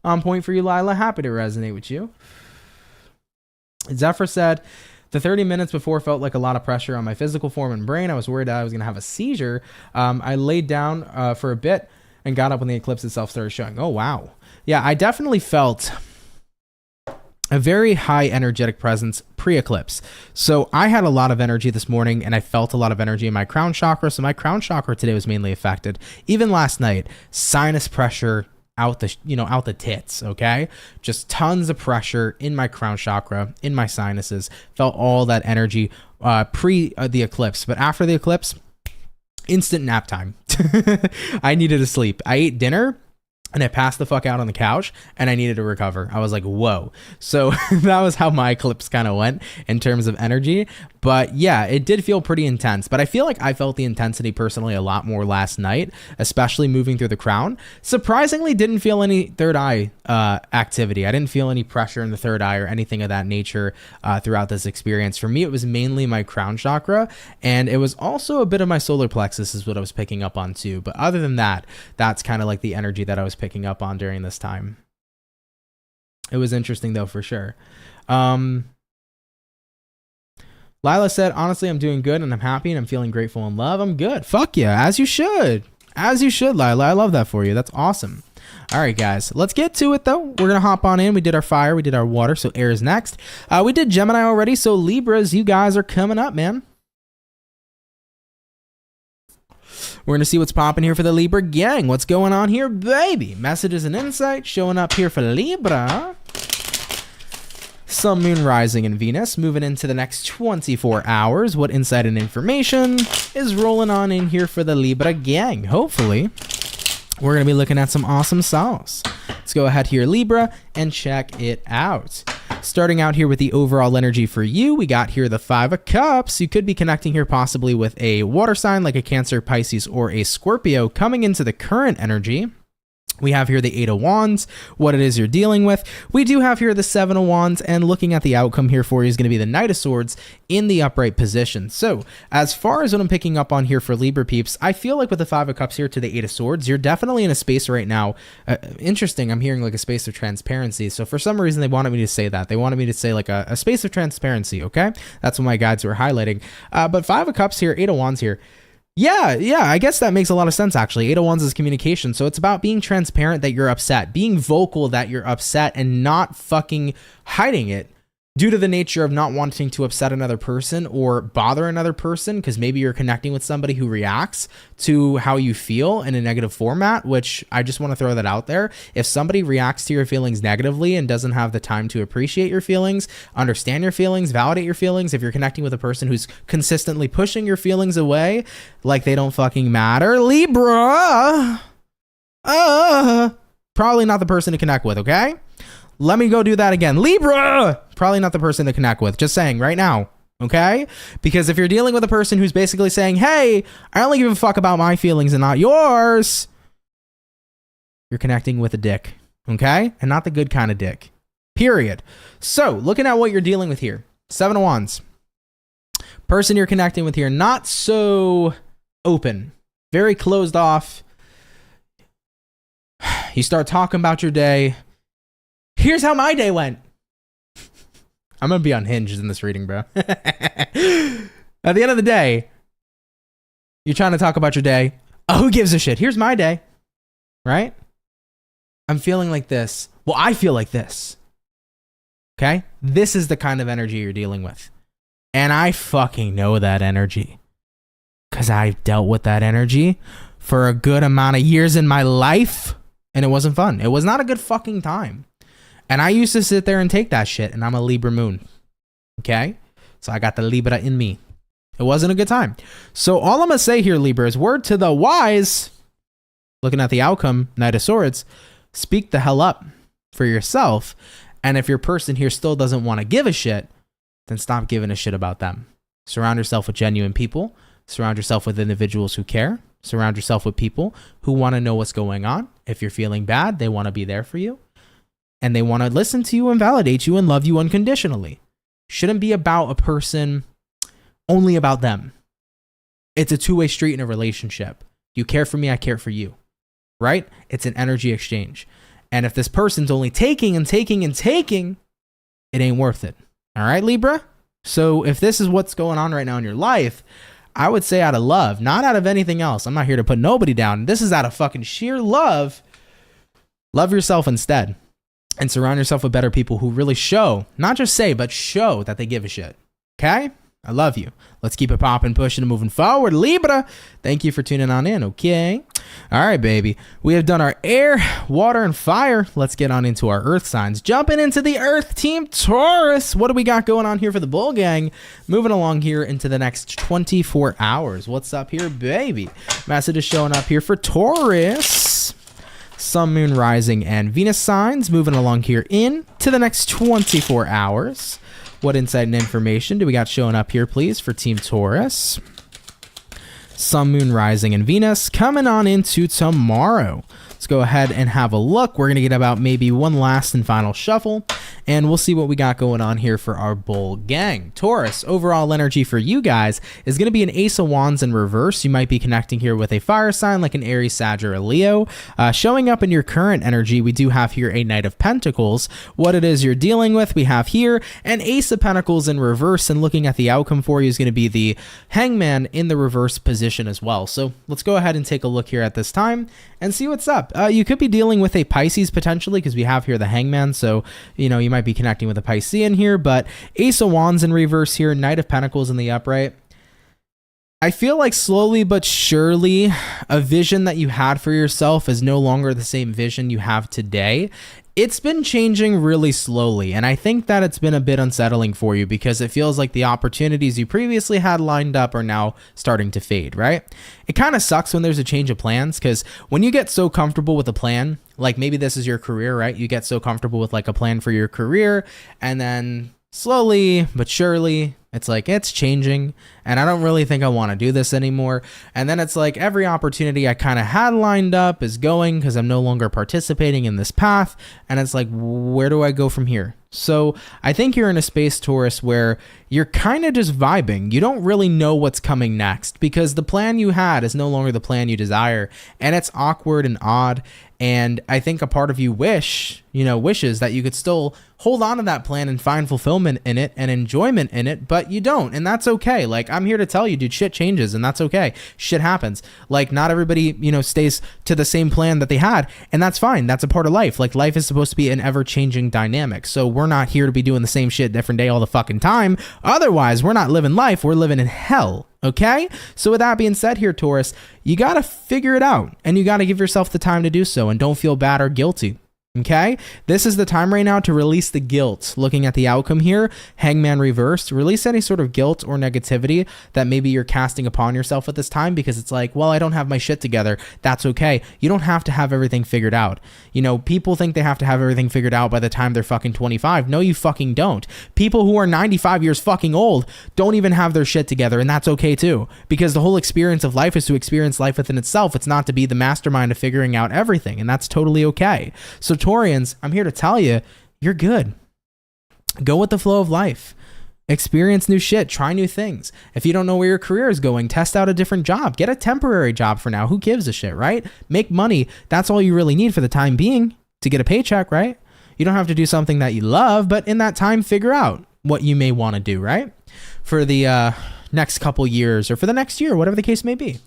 On point for you, Lila. Happy to resonate with you. Zephyr said, the 30 minutes before felt like a lot of pressure on my physical form and brain. I was worried that I was going to have a seizure. I laid down for a bit and got up when the eclipse itself started showing. Oh, wow. Yeah, I definitely felt a very high energetic presence pre-eclipse. So I had a lot of energy this morning and I felt a lot of energy in my crown chakra. So my crown chakra today was mainly affected. Even last night, sinus pressure out the tits, okay? Just tons of pressure in my crown chakra, in my sinuses. Felt all that energy pre the eclipse, but after the eclipse, instant nap time. I needed to sleep. I ate dinner and I passed the fuck out on the couch and I needed to recover. I was like, whoa. So that was how my eclipse kind of went in terms of energy. But yeah, it did feel pretty intense. But I feel like I felt the intensity personally a lot more last night, especially moving through the crown. Surprisingly, didn't feel any third eye activity. I didn't feel any pressure in the third eye or anything of that nature throughout this experience. For me, it was mainly my crown chakra. And it was also a bit of my solar plexus is what I was picking up on too. But other than that, that's kind of like the energy that I was picking up on during this time. It was interesting though, for sure. Lila said, honestly, I'm doing good and I'm happy and I'm feeling grateful and love. I'm good. Fuck yeah. As you should. As you should, Lila. I love that for you. That's awesome. All right, guys. Let's get to it, though. We're going to hop on in. We did our fire. We did our water. So air is next. We did Gemini already. So Libras, you guys are coming up, man. We're going to see what's popping here for the Libra gang. What's going on here, baby? Messages and insights showing up here for Libra. Sun, Moon, Rising, and Venus moving into the next 24 hours. What insight and information is rolling on in here for the Libra gang? Hopefully, we're going to be looking at some awesome sauce. Let's go ahead here, Libra, and check it out. Starting out here with the overall energy for you, we got here the 5 of Cups. You could be connecting here possibly with a water sign like a Cancer, Pisces, or a Scorpio coming into the current energy. We have here the 8 of Wands, what it is you're dealing with. We do have here the 7 of Wands, and looking at the outcome here for you is going to be the Knight of Swords in the upright position. So as far as what I'm picking up on here for Libra peeps, I feel like with the 5 of Cups here to the 8 of Swords, you're definitely in a space right now. Interesting, I'm hearing like a space of transparency. So for some reason, they wanted me to say that. They wanted me to say like a space of transparency, okay? That's what my guides were highlighting. But 5 of Cups here, 8 of Wands here. Yeah, I guess that makes a lot of sense, actually. 8 of Wands is communication, so it's about being transparent that you're upset, being vocal that you're upset, and not fucking hiding it due to the nature of not wanting to upset another person or bother another person, because maybe you're connecting with somebody who reacts to how you feel in a negative format, which I just want to throw that out there. If somebody reacts to your feelings negatively and doesn't have the time to appreciate your feelings, understand your feelings, validate your feelings, if you're connecting with a person who's consistently pushing your feelings away like they don't fucking matter, Libra, probably not the person to connect with, okay? Let me go do that again. Libra, probably not the person to connect with. Just saying right now, okay? Because if you're dealing with a person who's basically saying, hey, I only give a fuck about my feelings and not yours, you're connecting with a dick, okay? And not the good kind of dick, period. So looking at what you're dealing with here, 7 of Wands. Person you're connecting with here, not so open, very closed off. You start talking about your day. Here's how my day went. I'm going to be unhinged in this reading, bro. At the end of the day, you're trying to talk about your day. Oh, who gives a shit? Here's my day. Right? I'm feeling like this. Well, I feel like this. Okay? This is the kind of energy you're dealing with. And I fucking know that energy. Because I've dealt with that energy for a good amount of years in my life. And it wasn't fun. It was not a good fucking time. And I used to sit there and take that shit. And I'm a Libra Moon. Okay? So I got the Libra in me. It wasn't a good time. So all I'm going to say here, Libra, is word to the wise. Looking at the outcome, Knight of Swords. Speak the hell up for yourself. And if your person here still doesn't want to give a shit, then stop giving a shit about them. Surround yourself with genuine people. Surround yourself with individuals who care. Surround yourself with people who want to know what's going on. If you're feeling bad, they want to be there for you. And they want to listen to you and validate you and love you unconditionally. Shouldn't be about a person only about them. It's a two-way street in a relationship. You care for me, I care for you. Right? It's an energy exchange. And if this person's only taking and taking and taking, it ain't worth it. All right, Libra? So if this is what's going on right now in your life, I would say out of love, not out of anything else. I'm not here to put nobody down. This is out of fucking sheer love. Love yourself instead. And surround yourself with better people who really show, not just say, but show that they give a shit. Okay? I love you. Let's keep it popping, pushing, and moving forward. Libra, thank you for tuning on in, okay? All right, baby. We have done our air, water, and fire. Let's get on into our earth signs. Jumping into the earth team, Taurus. What do we got going on here for the bull gang? Moving along here into the next 24 hours. What's up here, baby? Message is showing up here for Taurus. Sun, Moon, Rising, and Venus signs. Moving along here into the next 24 hours. What insight and information do we got showing up here, please, for Team Taurus? Sun, Moon, Rising, and Venus coming on into tomorrow. Let's go ahead and have a look. We're going to get about maybe one last and final shuffle, and we'll see what we got going on here for our bull gang. Taurus, overall energy for you guys is going to be an Ace of Wands in reverse. You might be connecting here with a fire sign like an Aries, Sag, or a Leo. Showing up in your current energy, we do have here a Knight of Pentacles. What it is you're dealing with, we have here an Ace of Pentacles in reverse, and looking at the outcome for you is going to be the Hangman in the reverse position as well. So let's go ahead and take a look here at this time and see what's up. You could be dealing with a Pisces potentially because we have here the Hangman. So, you know, you might be connecting with a Piscean here, but Ace of Wands in reverse here, Knight of Pentacles in the upright. I feel like slowly but surely a vision that you had for yourself is no longer the same vision you have today. It's been changing really slowly, and I think that it's been a bit unsettling for you because it feels like the opportunities you previously had lined up are now starting to fade, right? It kind of sucks when there's a change of plans because when you get so comfortable with a plan, like maybe this is your career, right? You get so comfortable with like a plan for your career, and then slowly but surely it's like it's changing and I don't really think I want to do this anymore. And then it's like every opportunity I kind of had lined up is going because I'm no longer participating in this path. And it's like, where do I go from here? So I think you're in a space, Taurus, where you're kind of just vibing. You don't really know what's coming next because the plan you had is no longer the plan you desire. And it's awkward and odd. And I think a part of you wishes that you could still hold on to that plan and find fulfillment in it and enjoyment in it, but you don't. And that's okay. Like, I'm here to tell you, dude, shit changes and that's okay. Shit happens. Like, not everybody, stays to the same plan that they had. And that's fine. That's a part of life. Like, life is supposed to be an ever-changing dynamic. So we're not here to be doing the same shit different day all the fucking time. Otherwise, we're not living life. We're living in hell. Okay? So with that being said here, Taurus, you got to figure it out and you got to give yourself the time to do so and don't feel bad or guilty. Okay, this is the time right now to release the guilt. Looking at the outcome here, Hangman reversed, release any sort of guilt or negativity that maybe you're casting upon yourself at this time because it's like, well, I don't have my shit together. That's okay. You don't have to have everything figured out. People think they have to have everything figured out by the time they're fucking 25. No, you fucking don't. People who are 95 years fucking old don't even have their shit together, and that's okay too, because the whole experience of life is to experience life within itself. It's not to be the mastermind of figuring out everything, and that's totally okay. So Taurians, I'm here to tell you, you're good. Go with the flow of life. Experience new shit, try new things. If you don't know where your career is going, test out a different job. Get a temporary job for now. Who gives a shit, right? Make money. That's all you really need for the time being to get a paycheck, right? You don't have to do something that you love, but in that time, figure out what you may want to do, right? For the next couple years or for the next year, whatever the case may be.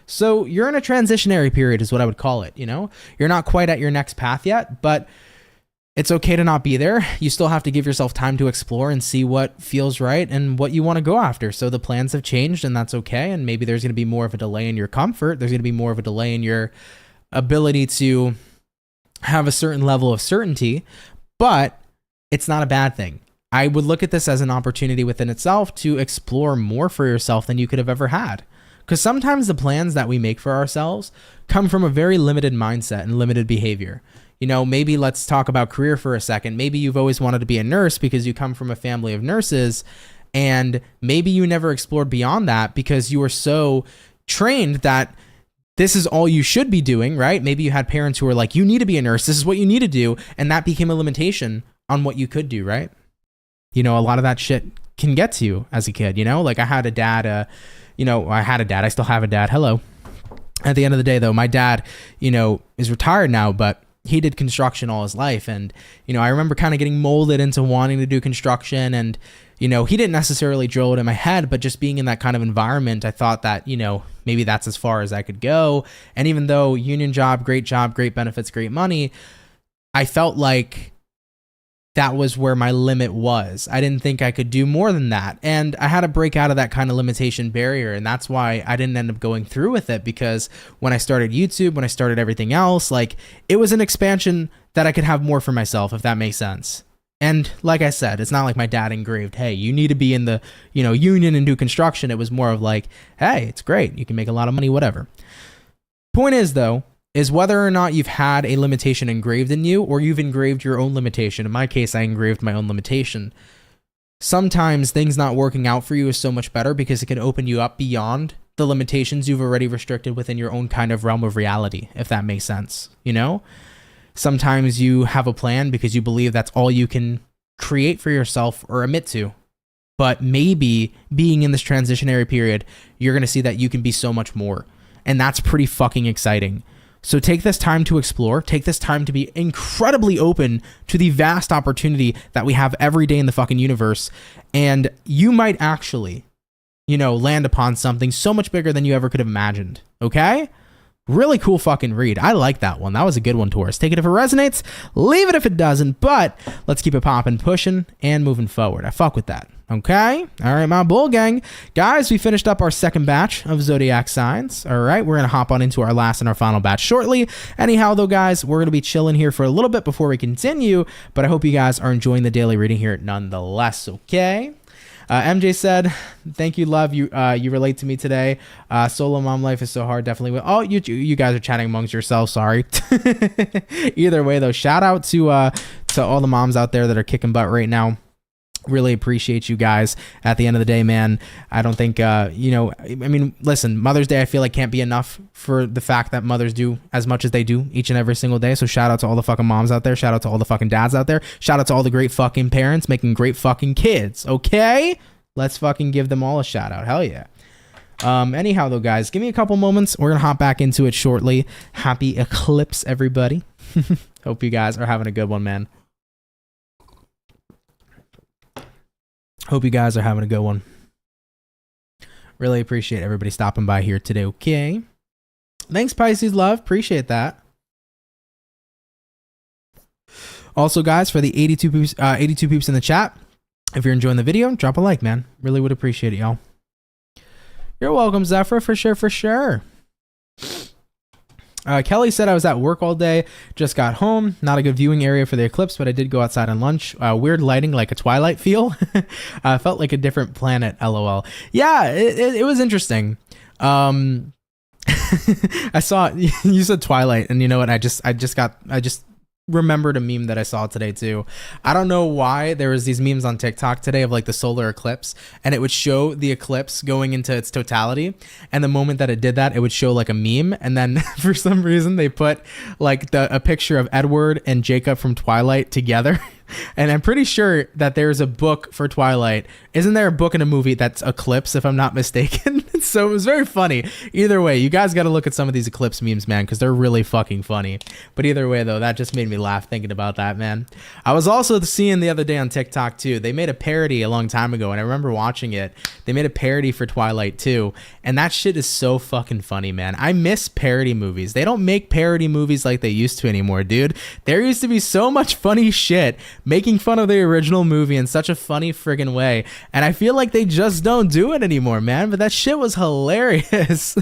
So you're in a transitionary period is what I would call it, you know? You're not quite at your next path yet, but it's okay to not be there. You still have to give yourself time to explore and see what feels right and what you want to go after. So the plans have changed and that's okay. And maybe there's going to be more of a delay in your comfort. There's going to be more of a delay in your ability to have a certain level of certainty, but it's not a bad thing. I would look at this as an opportunity within itself to explore more for yourself than you could have ever had. Because sometimes the plans that we make for ourselves come from a very limited mindset and limited behavior. You know, maybe let's talk about career for a second. Maybe you've always wanted to be a nurse because you come from a family of nurses, and maybe you never explored beyond that because you were so trained that this is all you should be doing, right? Maybe you had parents who were like, you need to be a nurse. This is what you need to do. And that became a limitation on what you could do, right? You know, a lot of that shit can get to you as a kid, you know? Like I had a dad, I still have a dad. Hello. At the end of the day, though, my dad, you know, is retired now, but he did construction all his life. And, you know, I remember kind of getting molded into wanting to do construction. And, you know, he didn't necessarily drill it in my head, but just being in that kind of environment, I thought that, you know, maybe that's as far as I could go. And even though union job, great benefits, great money, I felt like that was where my limit was. I didn't think I could do more than that. And I had to break out of that kind of limitation barrier. And that's why I didn't end up going through with it, because when I started YouTube, when I started everything else, like it was an expansion that I could have more for myself, if that makes sense. And like I said, it's not like my dad engraved, hey, you need to be in the, you know, union and do construction. It was more of like, hey, it's great. You can make a lot of money, whatever. Point is though, is whether or not you've had a limitation engraved in you or you've engraved your own limitation. In my case, I engraved my own limitation. Sometimes things not working out for you is so much better because it can open you up beyond the limitations you've already restricted within your own kind of realm of reality, if that makes sense. You know, sometimes you have a plan because you believe that's all you can create for yourself or admit to. But maybe being in this transitionary period, you're going to see that you can be so much more. And that's pretty fucking exciting. So take this time to explore, take this time to be incredibly open to the vast opportunity that we have every day in the fucking universe. And you might actually, you know, land upon something so much bigger than you ever could have imagined. Okay? Really cool fucking read. I like that one. That was a good one, Taurus. Take it if it resonates, leave it if it doesn't, but let's keep it popping, pushing, and moving forward. I fuck with that. Okay? All right, my bull gang. Guys, we finished up our second batch of zodiac signs. All right, we're going to hop on into our last and our final batch shortly. Anyhow, though, guys, we're going to be chilling here for a little bit before we continue, but I hope you guys are enjoying the daily reading here nonetheless, okay? MJ said, thank you, love. You relate to me today. Solo mom life is so hard. Definitely will. Oh, you guys are chatting amongst yourselves. Sorry. Either way, though, shout out to all the moms out there that are kicking butt right now. Really appreciate you guys. At the end of the day, man, I don't think, I mean, listen, Mother's Day, I feel like can't be enough for the fact that mothers do as much as they do each and every single day. So shout out to all the fucking moms out there. Shout out to all the fucking dads out there. Shout out to all the great fucking parents making great fucking kids. Okay? Let's fucking give them all a shout out. Hell yeah. Anyhow, though, guys, give me a couple moments. We're going to hop back into it shortly. Happy eclipse, everybody. Hope you guys are having a good one, man. Hope you guys are having a good one. Really appreciate everybody stopping by here today, okay? Thanks, Pisces love. Appreciate that. Also, guys, for the 82 peeps in the chat, if you're enjoying the video, drop a like, man. Really would appreciate it, y'all. You're welcome, Zephyr, for sure. Kelly said, I was at work all day, just got home. Not a good viewing area for the eclipse, but I did go outside on lunch. Weird lighting, like a twilight feel. Felt like a different planet, LOL. Yeah, it was interesting. I saw, you said twilight, and you know what, I just remembered a meme that I saw today too. I don't know why there was these memes on TikTok today of like the solar eclipse, and it would show the eclipse going into its totality, and the moment that it did that, it would show like a meme, and then for some reason they put like a picture of Edward and Jacob from Twilight together. And I'm pretty sure that there's a book for Twilight. Isn't there a book and a movie that's Eclipse, if I'm not mistaken? So it was very funny. Either way, you guys got to look at some of these Eclipse memes, man, because they're really fucking funny. But either way, though, that just made me laugh thinking about that, man. I was also seeing the other day on TikTok, too. They made a parody a long time ago, and I remember watching it. They made a parody for Twilight, too. And that shit is so fucking funny, man. I miss parody movies. They don't make parody movies like they used to anymore, dude. There used to be so much funny shit making fun of the original movie in such a funny friggin' way, and I feel like they just don't do it anymore, man. But that shit was hilarious.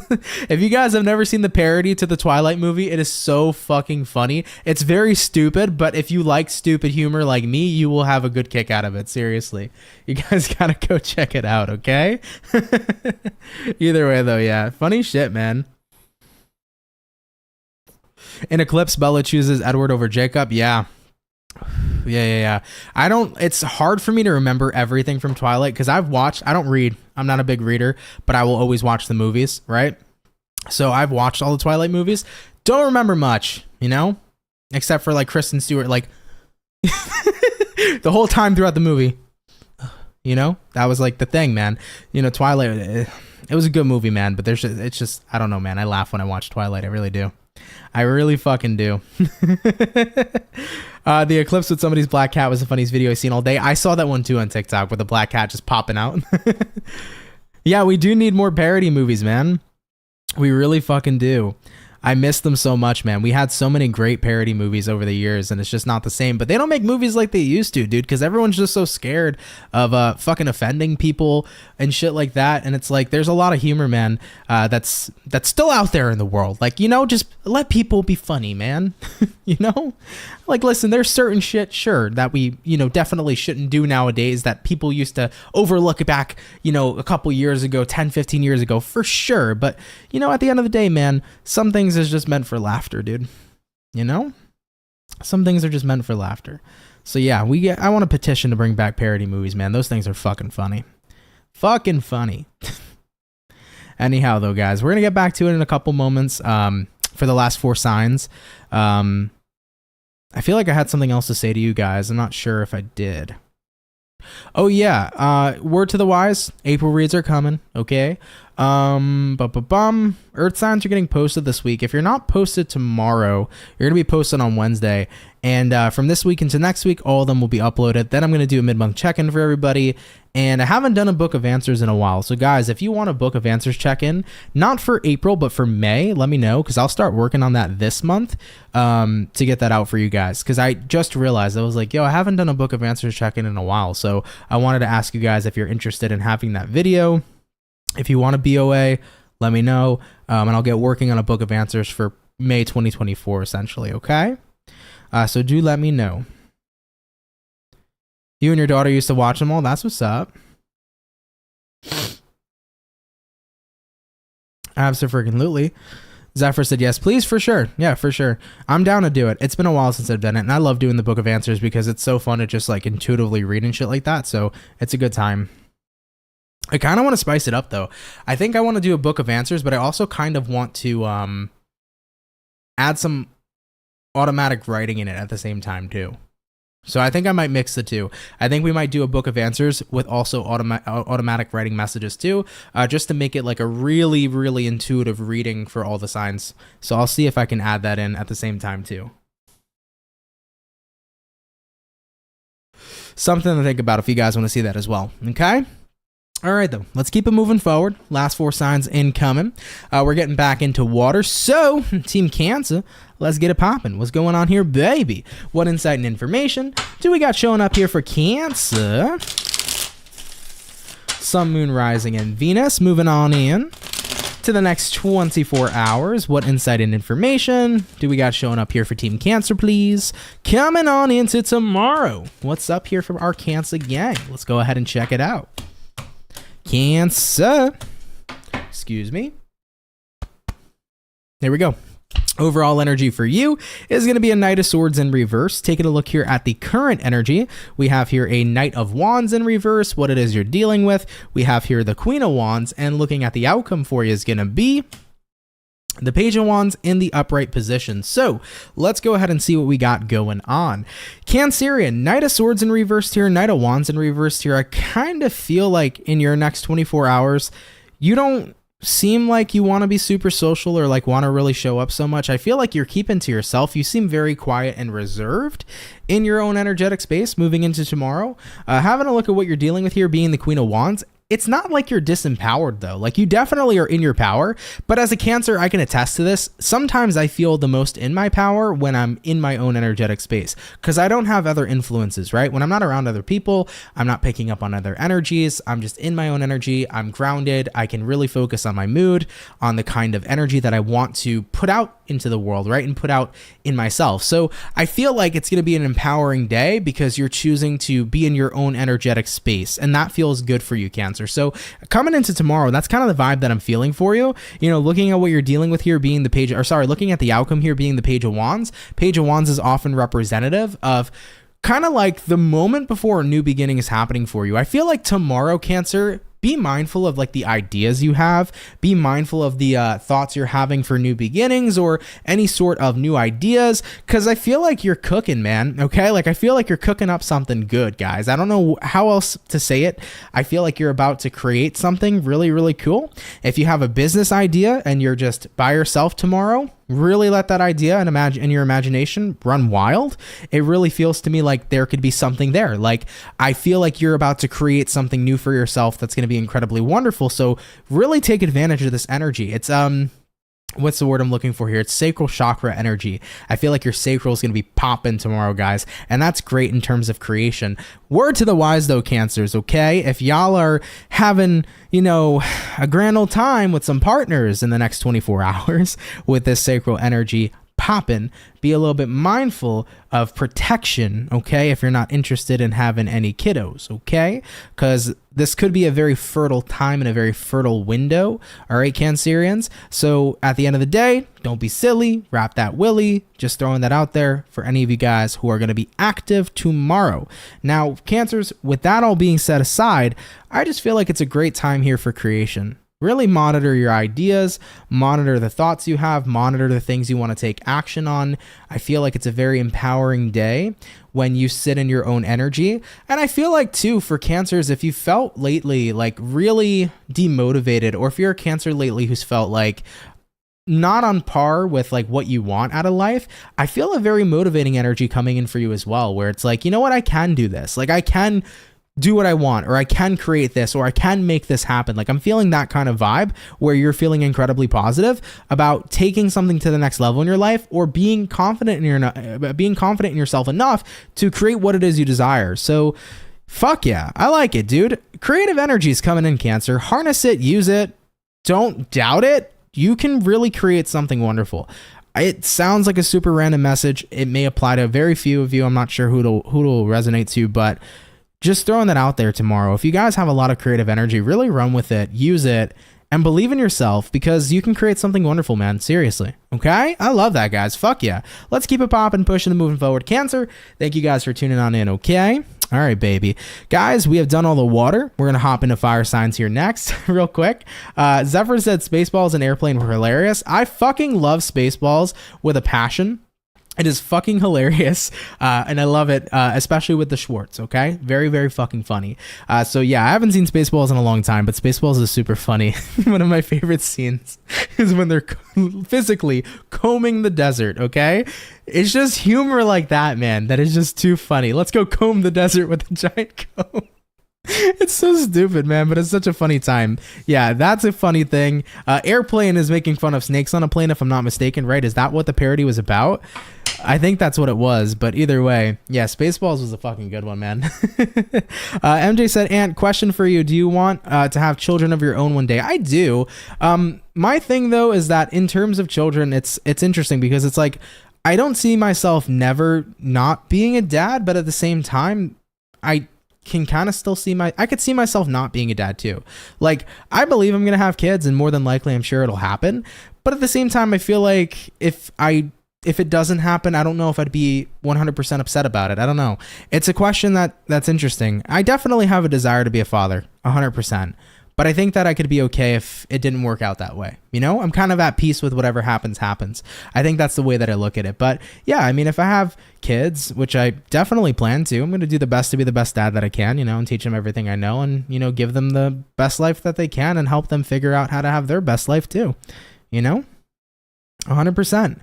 If you guys have never seen the parody to the Twilight movie, it is so fucking funny. It's very stupid, but if you like stupid humor like me, you will have a good kick out of it. Seriously, you guys gotta go check it out, okay? Either way, though, yeah, funny shit, man. In Eclipse, Bella chooses Edward over Jacob. Yeah. It's hard for me to remember everything from Twilight because I don't read. I'm not a big reader, but I will always watch the movies, right? So I've watched all the Twilight movies. Don't remember much, you know? Except for like Kristen Stewart, like the whole time throughout the movie. You know? That was like the thing, man. You know, Twilight, it was a good movie, man, but it's just, I don't know, man. I laugh when I watch Twilight. I really do. I really fucking do. The eclipse with somebody's black cat was the funniest video I've seen all day. I saw that one too on TikTok with the black cat just popping out. Yeah, we do need more parody movies, man. We really fucking do. I miss them so much, man. We had so many great parody movies over the years, and it's just not the same. But they don't make movies like they used to, dude, because everyone's just so scared of fucking offending people and shit like that. And it's like, there's a lot of humor, man, that's still out there in the world. Like, you know, just let people be funny, man. You know? Like, listen, there's certain shit, sure, that we, you know, definitely shouldn't do nowadays that people used to overlook back, you know, a couple years ago, 10, 15 years ago, for sure. But, you know, at the end of the day, man, some things is just meant for laughter, dude. You know? Some things are just meant for laughter. So, yeah, I want a petition to bring back parody movies, man. Those things are fucking funny. Fucking funny. Anyhow, though, guys, we're going to get back to it in a couple moments for the last 4 signs. I feel like I had something else to say to you guys. I'm not sure if I did. Oh, yeah. Word to the wise. April reads are coming. Okay. Earth signs are getting posted this week. If you're not posted tomorrow, you're going to be posted on Wednesday. And from this week into next week, all of them will be uploaded. Then I'm going to do a mid-month check-in for everybody. And I haven't done a book of answers in a while. So guys, if you want a book of answers check-in, not for April, but for May, let me know, because I'll start working on that this month to get that out for you guys. Because I just realized, I was like, yo, I haven't done a book of answers check-in in a while. So I wanted to ask you guys if you're interested in having that video. If you want a BOA, let me know. And I'll get working on a book of answers for May 2024, essentially, okay? So do let me know. You and your daughter used to watch them all? That's what's up. Absolutely. Zephyr said, yes, please, for sure. Yeah, for sure. I'm down to do it. It's been a while since I've done it, and I love doing the book of answers because it's so fun to just like intuitively read and shit like that. So it's a good time. I kind of want to spice it up, though. I think I want to do a book of answers, but I also kind of want to add some automatic writing in it at the same time, too. So I think I might mix the two. I think we might do a book of answers with also automatic writing messages, too, just to make it like a really, really intuitive reading for all the signs. So I'll see if I can add that in at the same time, too. Something to think about if you guys want to see that as well. Okay? All right, though. Let's keep it moving forward. Last 4 signs incoming. We're getting back into water. So, Team Cancer, let's get it popping. What's going on here, baby? What insight and information do we got showing up here for Cancer? Sun, Moon, Rising, and Venus. Moving on in to the next 24 hours. What insight and information do we got showing up here for Team Cancer, please? Coming on into tomorrow. What's up here from our Cancer gang? Let's go ahead and check it out. Cancer. Excuse me. There we go. Overall energy for you is going to be a Knight of Swords in reverse. Taking a look here at the current energy, we have here a Knight of Wands in reverse, what it is you're dealing with. We have here the Queen of Wands, and looking at the outcome for you is going to be the Page of Wands in the upright position. So let's go ahead and see what we got going on. Cancerian, Knight of Swords in reverse here, Knight of Wands in reverse here. I kind of feel like in your next 24 hours, you don't seem like you want to be super social or like want to really show up so much. I feel like you're keeping to yourself. You seem very quiet and reserved in your own energetic space moving into tomorrow. Having a look at what you're dealing with here, being the Queen of Wands. It's not like you're disempowered though. Like you definitely are in your power, but as a Cancer, I can attest to this. Sometimes I feel the most in my power when I'm in my own energetic space because I don't have other influences, right? When I'm not around other people, I'm not picking up on other energies. I'm just in my own energy. I'm grounded. I can really focus on my mood, on the kind of energy that I want to put out into the world, right? And put out in myself. So I feel like it's going to be an empowering day because you're choosing to be in your own energetic space. And that feels good for you, Cancer. So coming into tomorrow, that's kind of the vibe that I'm feeling for you. You know, looking at what you're dealing with here being the page, or sorry, looking at the outcome here being the Page of Wands. Page of Wands is often representative of kind of like the moment before a new beginning is happening for you. I feel like tomorrow, Cancer, be mindful of like the ideas you have, be mindful of the thoughts you're having for new beginnings or any sort of new ideas, because I feel like you're cooking, man. Okay, like I feel like you're cooking up something good, guys. I don't know how else to say it. I feel like you're about to create something really, really cool. If you have a business idea and you're just by yourself tomorrow, really let that idea and in your imagination run wild. It really feels to me like there could be something there. Like I feel like you're about to create something new for yourself that's going to be incredibly wonderful. So really take advantage of this energy. It's what's the word I'm looking for here? It's sacral chakra energy. I feel like your sacral is going to be popping tomorrow, guys. And that's great in terms of creation. Word to the wise though, Cancers, okay? If y'all are having, you know, a grand old time with some partners in the next 24 hours with this sacral energy popping, be a little bit mindful of protection, okay? If you're not interested in having any kiddos, okay? Because this could be a very fertile time and a very fertile window, all right, Cancerians? So at the end of the day, don't be silly, wrap that willy, just throwing that out there for any of you guys who are going to be active tomorrow. Now, Cancers, with that all being set aside, I just feel like it's a great time here for creation. Really monitor your ideas, monitor the thoughts you have, monitor the things you want to take action on. I feel like it's a very empowering day when you sit in your own energy. And I feel like too, for Cancers, if you felt lately like really demotivated, or if you're a Cancer lately who's felt like not on par with like what you want out of life, I feel a very motivating energy coming in for you as well, where it's like, you know what, I can do this. Like I can do what I want, or I can create this, or I can make this happen. Like I'm feeling that kind of vibe where you're feeling incredibly positive about taking something to the next level in your life, or being confident in yourself enough to create what it is you desire. So fuck yeah, I like it, dude. Creative energy is coming in, Cancer. Harness it, use it. Don't doubt it. You can really create something wonderful. It sounds like a super random message. It may apply to very few of you. I'm not sure who it'll resonate to, but just throwing that out there tomorrow. If you guys have a lot of creative energy, really run with it, use it, and believe in yourself, because you can create something wonderful, man. Seriously. Okay? I love that, guys. Fuck yeah. Let's keep it popping, pushing and moving forward. Cancer, thank you guys for tuning on in, okay? All right, baby. Guys, we have done all the water. We're going to hop into fire signs here next real quick. Zephyr said Spaceballs and Airplane were hilarious. I fucking love Spaceballs with a passion. It is fucking hilarious, and I love it, especially with the Schwartz, okay? Very, very fucking funny. So yeah, I haven't seen Spaceballs in a long time, but Spaceballs is super funny. One of my favorite scenes is when they're physically combing the desert, okay? It's just humor like that, man, that is just too funny. Let's go comb the desert with a giant comb. It's so stupid, man, but it's such a funny time. Yeah, that's a funny thing. Airplane is making fun of snakes on a plane, if I'm not mistaken, right? Is that what the parody was about? I think that's what it was, but either way, yeah, Spaceballs was a fucking good one, man. MJ said, Ant, question for you. Do you want to have children of your own one day? I do. My thing, though, is that in terms of children, it's interesting because it's like, I don't see myself never not being a dad, but at the same time, I can kind of still I could see myself not being a dad too. Like, I believe I'm going to have kids, and more than likely, I'm sure it'll happen. But at the same time, I feel like if it doesn't happen, I don't know if I'd be 100% upset about it. I don't know. It's a question that's interesting. I definitely have a desire to be a father, 100%. But I think that I could be okay if it didn't work out that way. You know, I'm kind of at peace with whatever happens. I think that's the way that I look at it. But yeah, I mean, if I have kids, which I definitely plan to, I'm going to do the best to be the best dad that I can, you know, and teach them everything I know and, you know, give them the best life that they can and help them figure out how to have their best life too. You know, 100%.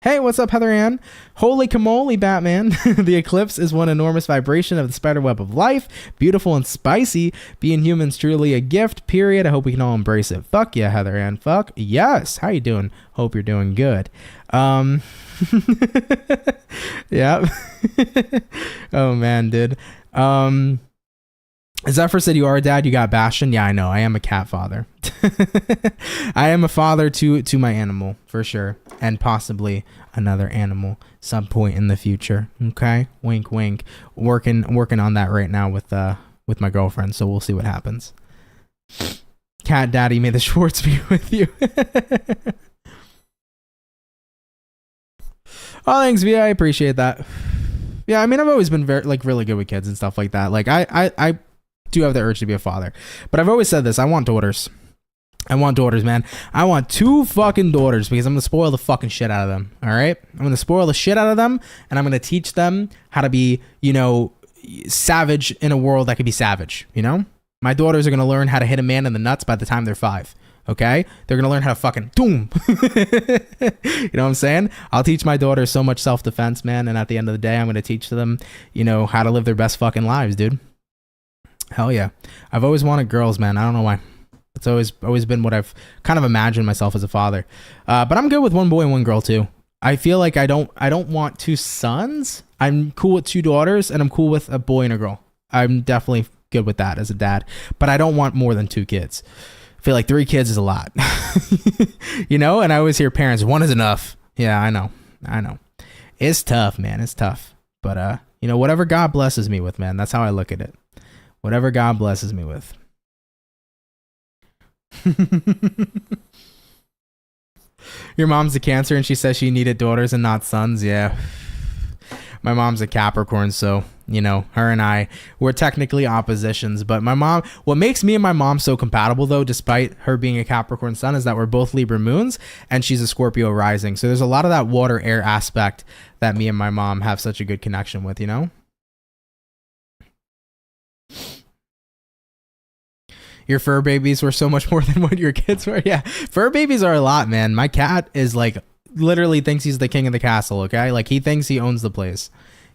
Hey, what's up, Heather Ann? Holy camole, Batman. The eclipse is one enormous vibration of the spiderweb of life. Beautiful and spicy. Being human's truly a gift, period. I hope we can all embrace it. Fuck yeah, Heather Ann. Fuck yes. How you doing? Hope you're doing good. Yeah. Oh, man, dude. Zephyr said, you are a dad, you got Bastion. Yeah, I know. I am a cat father. I am a father to my animal, for sure. And possibly another animal some point in the future. Okay? Wink, wink. Working on that right now with my girlfriend, so we'll see what happens. Cat daddy, may the Schwartz be with you. Oh, thanks, V. I appreciate that. Yeah, I mean, I've always been really good with kids and stuff like that. Like, I do have the urge to be a father, but I've always said this: I want daughters. I want daughters, man. I want 2 fucking daughters because I'm gonna spoil the fucking shit out of them. All right, I'm gonna spoil the shit out of them, and I'm gonna teach them how to be, you know, savage in a world that could be savage. You know, my daughters are gonna learn how to hit a man in the nuts by the time they're 5. Okay, they're gonna learn how to fucking doom. You know what I'm saying? I'll teach my daughters so much self-defense, man, and at the end of the day, I'm gonna teach them, you know, how to live their best fucking lives, dude. Hell yeah. I've always wanted girls, man. I don't know why. It's always been what I've kind of imagined myself as a father. But I'm good with 1 boy and 1 girl too. I feel like I don't want 2 sons. I'm cool with 2 daughters, and I'm cool with a boy and a girl. I'm definitely good with that as a dad. But I don't want more than 2 kids. I feel like 3 kids is a lot. You know? And I always hear parents, 1 is enough. Yeah, I know. It's tough, man. It's tough. But you know, whatever God blesses me with, man, that's how I look at it. Whatever God blesses me with. Your mom's a Cancer and she says she needed daughters and not sons. Yeah. My mom's a Capricorn, so, you know, her and I, we're technically oppositions. But my mom, what makes me and my mom so compatible, though, despite her being a Capricorn sun, is that we're both Libra moons and she's a Scorpio rising. So there's a lot of that water-air aspect that me and my mom have such a good connection with, you know? Your fur babies were so much more than what your kids were. Yeah, fur babies are a lot, man. My cat is like literally thinks he's the king of the castle. Okay, like he thinks he owns the place.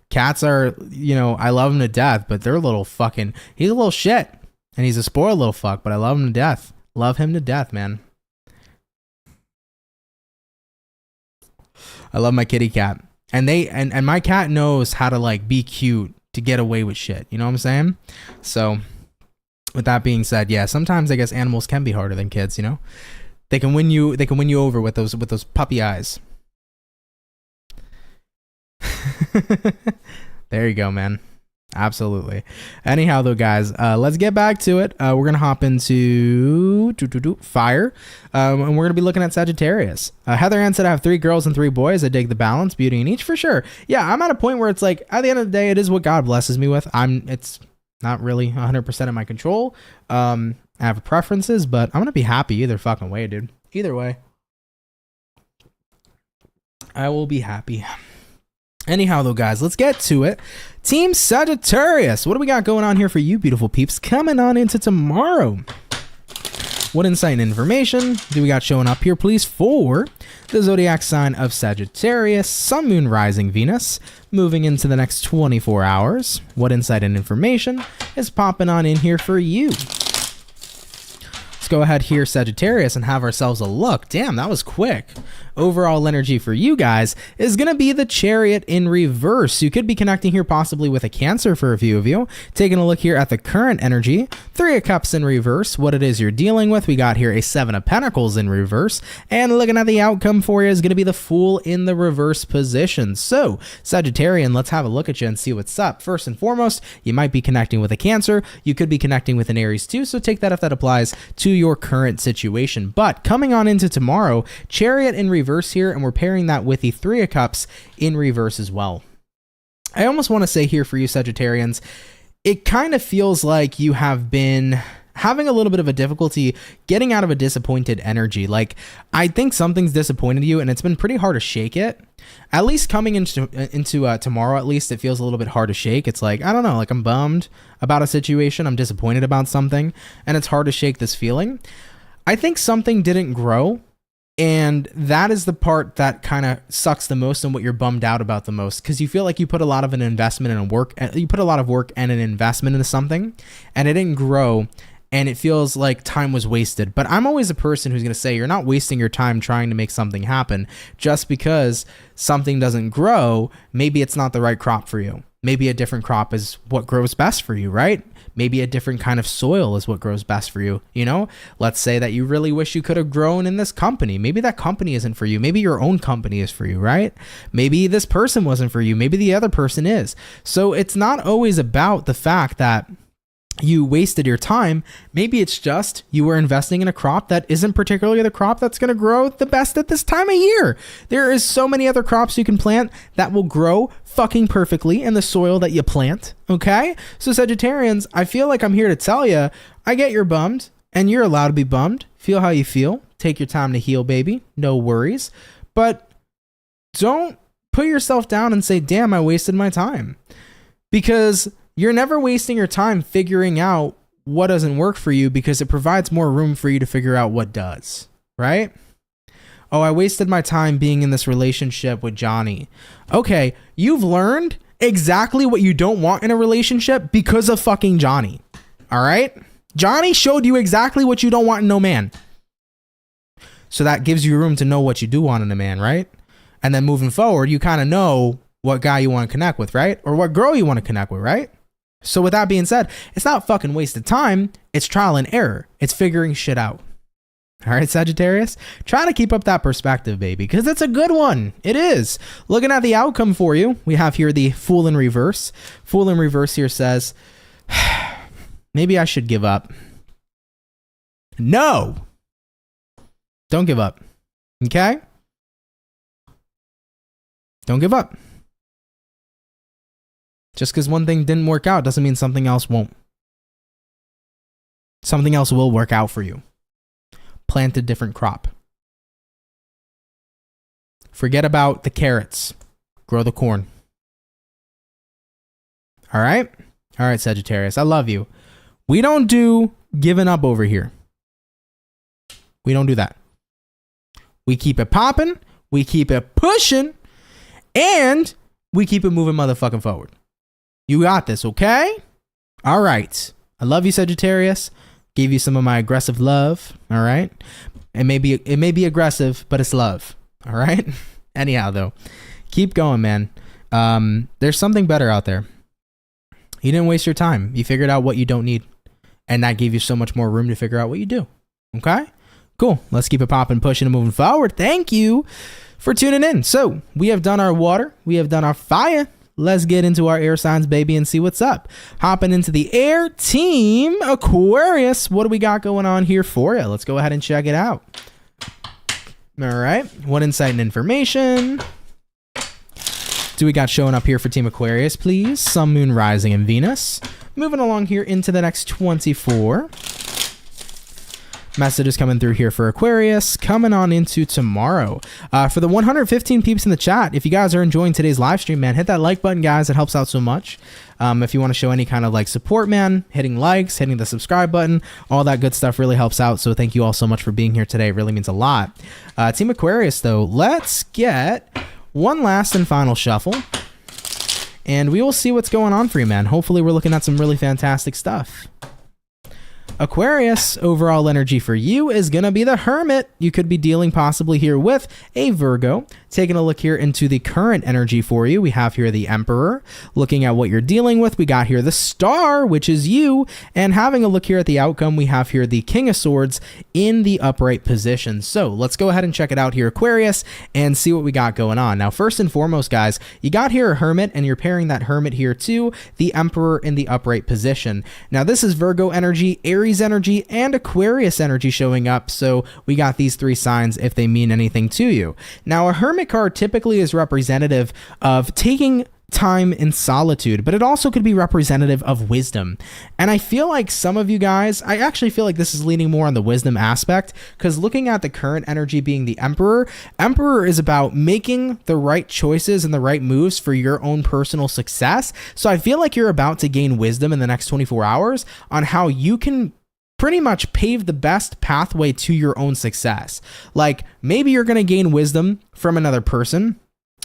Cats are, you know, I love them to death, but they're little fucking. He's a little shit, and he's a spoiled little fuck. But I love him to death. Love him to death, man. I love my kitty cat, and my cat knows how to like be cute to get away with shit. You know what I'm saying? So. With that being said, yeah, sometimes I guess animals can be harder than kids, you know? They can win you over with those puppy eyes. There you go, man. Absolutely. Anyhow, though, guys, let's get back to it. We're going to hop into fire, and we're going to be looking at Sagittarius. Heather Ann said, I have 3 girls and 3 boys. I dig the balance, beauty in each, for sure. Yeah, I'm at a point where it's like, at the end of the day, it is what God blesses me with. It's not really 100% in my control. I have preferences, but I'm going to be happy either fucking way, dude. Either way. I will be happy. Anyhow, though, guys, let's get to it. Team Sagittarius. What do we got going on here for you, beautiful peeps? Coming on into tomorrow. What insight and information do we got showing up here, please, for the zodiac sign of Sagittarius, Sun, Moon, Rising, Venus, moving into the next 24 hours? What insight and information is popping on in here for you? Let's go ahead here, Sagittarius, and have ourselves a look. Damn, that was quick. Overall energy for you guys is going to be the Chariot in reverse. You could be connecting here possibly with a Cancer for a few of you. Taking a look here at the current energy, 3 of Cups in reverse, what it is you're dealing with. We got here a 7 of Pentacles in reverse, and looking at the outcome for you is going to be the Fool in the reverse position. So, Sagittarian, let's have a look at you and see what's up. First and foremost, you might be connecting with a Cancer. You could be connecting with an Aries too, so take that if that applies to your current situation. But coming on into tomorrow, Chariot in reverse here, and we're pairing that with the 3 of Cups in reverse as well. I almost want to say here for you Sagittarians, it kind of feels like you have been having a little bit of a difficulty getting out of a disappointed energy. Like, I think something's disappointed you and it's been pretty hard to shake it. At least coming into tomorrow, at least it feels a little bit hard to shake. It's like, I don't know, like I'm bummed about a situation. I'm disappointed about something and it's hard to shake this feeling. I think something didn't grow. And that is the part that kind of sucks the most and what you're bummed out about the most, because you feel like you put a lot of an investment and you put a lot of work and an investment into something and it didn't grow. And it feels like time was wasted. But I'm always a person who's going to say you're not wasting your time trying to make something happen. Just because something doesn't grow, maybe it's not the right crop for you. Maybe a different crop is what grows best for you, right? Maybe a different kind of soil is what grows best for you. You know, let's say that you really wish you could have grown in this company. Maybe that company isn't for you. Maybe your own company is for you, right? Maybe this person wasn't for you. Maybe the other person is. So it's not always about the fact that you wasted your time. Maybe it's just you were investing in a crop that isn't particularly the crop that's going to grow the best at this time of year. There is so many other crops you can plant that will grow fucking perfectly in the soil that you plant. Okay? So Sagittarians, I feel like I'm here to tell you, I get you're bummed and you're allowed to be bummed. Feel how you feel. Take your time to heal, baby. No worries. But don't put yourself down and say, damn, I wasted my time. Because you're never wasting your time figuring out what doesn't work for you, because it provides more room for you to figure out what does, right? Oh, I wasted my time being in this relationship with Johnny. Okay, you've learned exactly what you don't want in a relationship because of fucking Johnny, all right? Johnny showed you exactly what you don't want in no man. So that gives you room to know what you do want in a man, right? And then moving forward, you kind of know what guy you want to connect with, right? Or what girl you want to connect with, right? So with that being said, it's not fucking wasted time. It's trial and error. It's figuring shit out. All right, Sagittarius, try to keep up that perspective, baby, because it's a good one. It is. Looking at the outcome for you, we have here the Fool in Reverse. Fool in Reverse here says, maybe I should give up. No. Don't give up. Okay? Don't give up. Just because one thing didn't work out doesn't mean something else won't. Something else will work out for you. Plant a different crop. Forget about the carrots. Grow the corn. All right? All right, Sagittarius, I love you. We don't do giving up over here. We don't do that. We keep it popping. We keep it pushing. And we keep it moving motherfucking forward. You got this, okay? All right. I love you, Sagittarius. Gave you some of my aggressive love, all right? It may be aggressive, but it's love, all right? Anyhow, though, keep going, man. There's something better out there. You didn't waste your time. You figured out what you don't need, and that gave you so much more room to figure out what you do, okay? Cool. Let's keep it popping, pushing, and moving forward. Thank you for tuning in. So we have done our water. We have done our fire. Let's get into our air signs, baby, and see what's up. Hopping into the air team, Aquarius. What do we got going on here for you? Let's go ahead and check it out. All right. What insight and information do we got showing up here for Team Aquarius, please? Sun, Moon, Rising, and Venus. Moving along here into the next 24. Messages coming through here for Aquarius, coming on into tomorrow. For the 115 peeps in the chat, if you guys are enjoying today's live stream, man, hit that like button, guys. It helps out so much. If you want to show any kind of like support, man, hitting likes, hitting the subscribe button, all that good stuff really helps out. So thank you all so much for being here today. It really means a lot. Team Aquarius, though, let's get one last and final shuffle. And we will see what's going on for you, man. Hopefully we're looking at some really fantastic stuff. Aquarius, overall energy for you is going to be the Hermit. You could be dealing possibly here with a Virgo. Taking a look here into the current energy for you, we have here the Emperor. Looking at what you're dealing with, we got here the Star, which is you. And having a look here at the outcome, we have here the King of Swords in the upright position. So let's go ahead and check it out here, Aquarius, and see what we got going on. Now, first and foremost, guys, you got here a Hermit, and you're pairing that Hermit here to the Emperor in the upright position. Now, this is Virgo energy, Aries energy, and Aquarius energy showing up. So we got these three signs if they mean anything to you. Now, a Hermit card typically is representative of taking time in solitude, but it also could be representative of wisdom. And I feel like some of you guys, I actually feel like this is leaning more on the wisdom aspect, because looking at the current energy being the Emperor is about making the right choices and the right moves for your own personal success. So I feel like you're about to gain wisdom in the next 24 hours on how you can pretty much pave the best pathway to your own success. Like maybe you're going to gain wisdom from another person.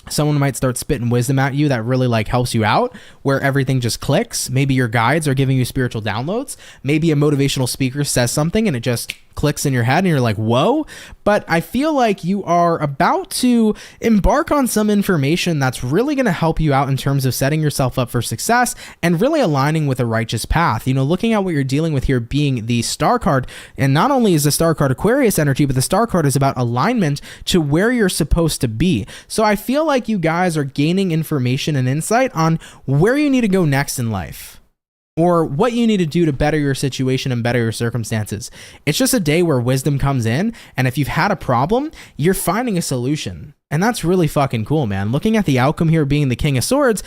Someone might start spitting wisdom at you that really like helps you out, where everything just clicks. Maybe your guides are giving you spiritual downloads. Maybe a motivational speaker says something and it just clicks in your head and you're like, whoa. But I feel like you are about to embark on some information that's really going to help you out in terms of setting yourself up for success and really aligning with a righteous path. You know, looking at what you're dealing with here being the star card, and not only is the star card Aquarius energy, but the star card is about alignment to where you're supposed to be. So I feel like you guys are gaining information and insight on where you need to go next in life, or what you need to do to better your situation and better your circumstances. It's just a day where wisdom comes in, and if you've had a problem, you're finding a solution. And that's really fucking cool, man. Looking at the outcome here being the King of Swords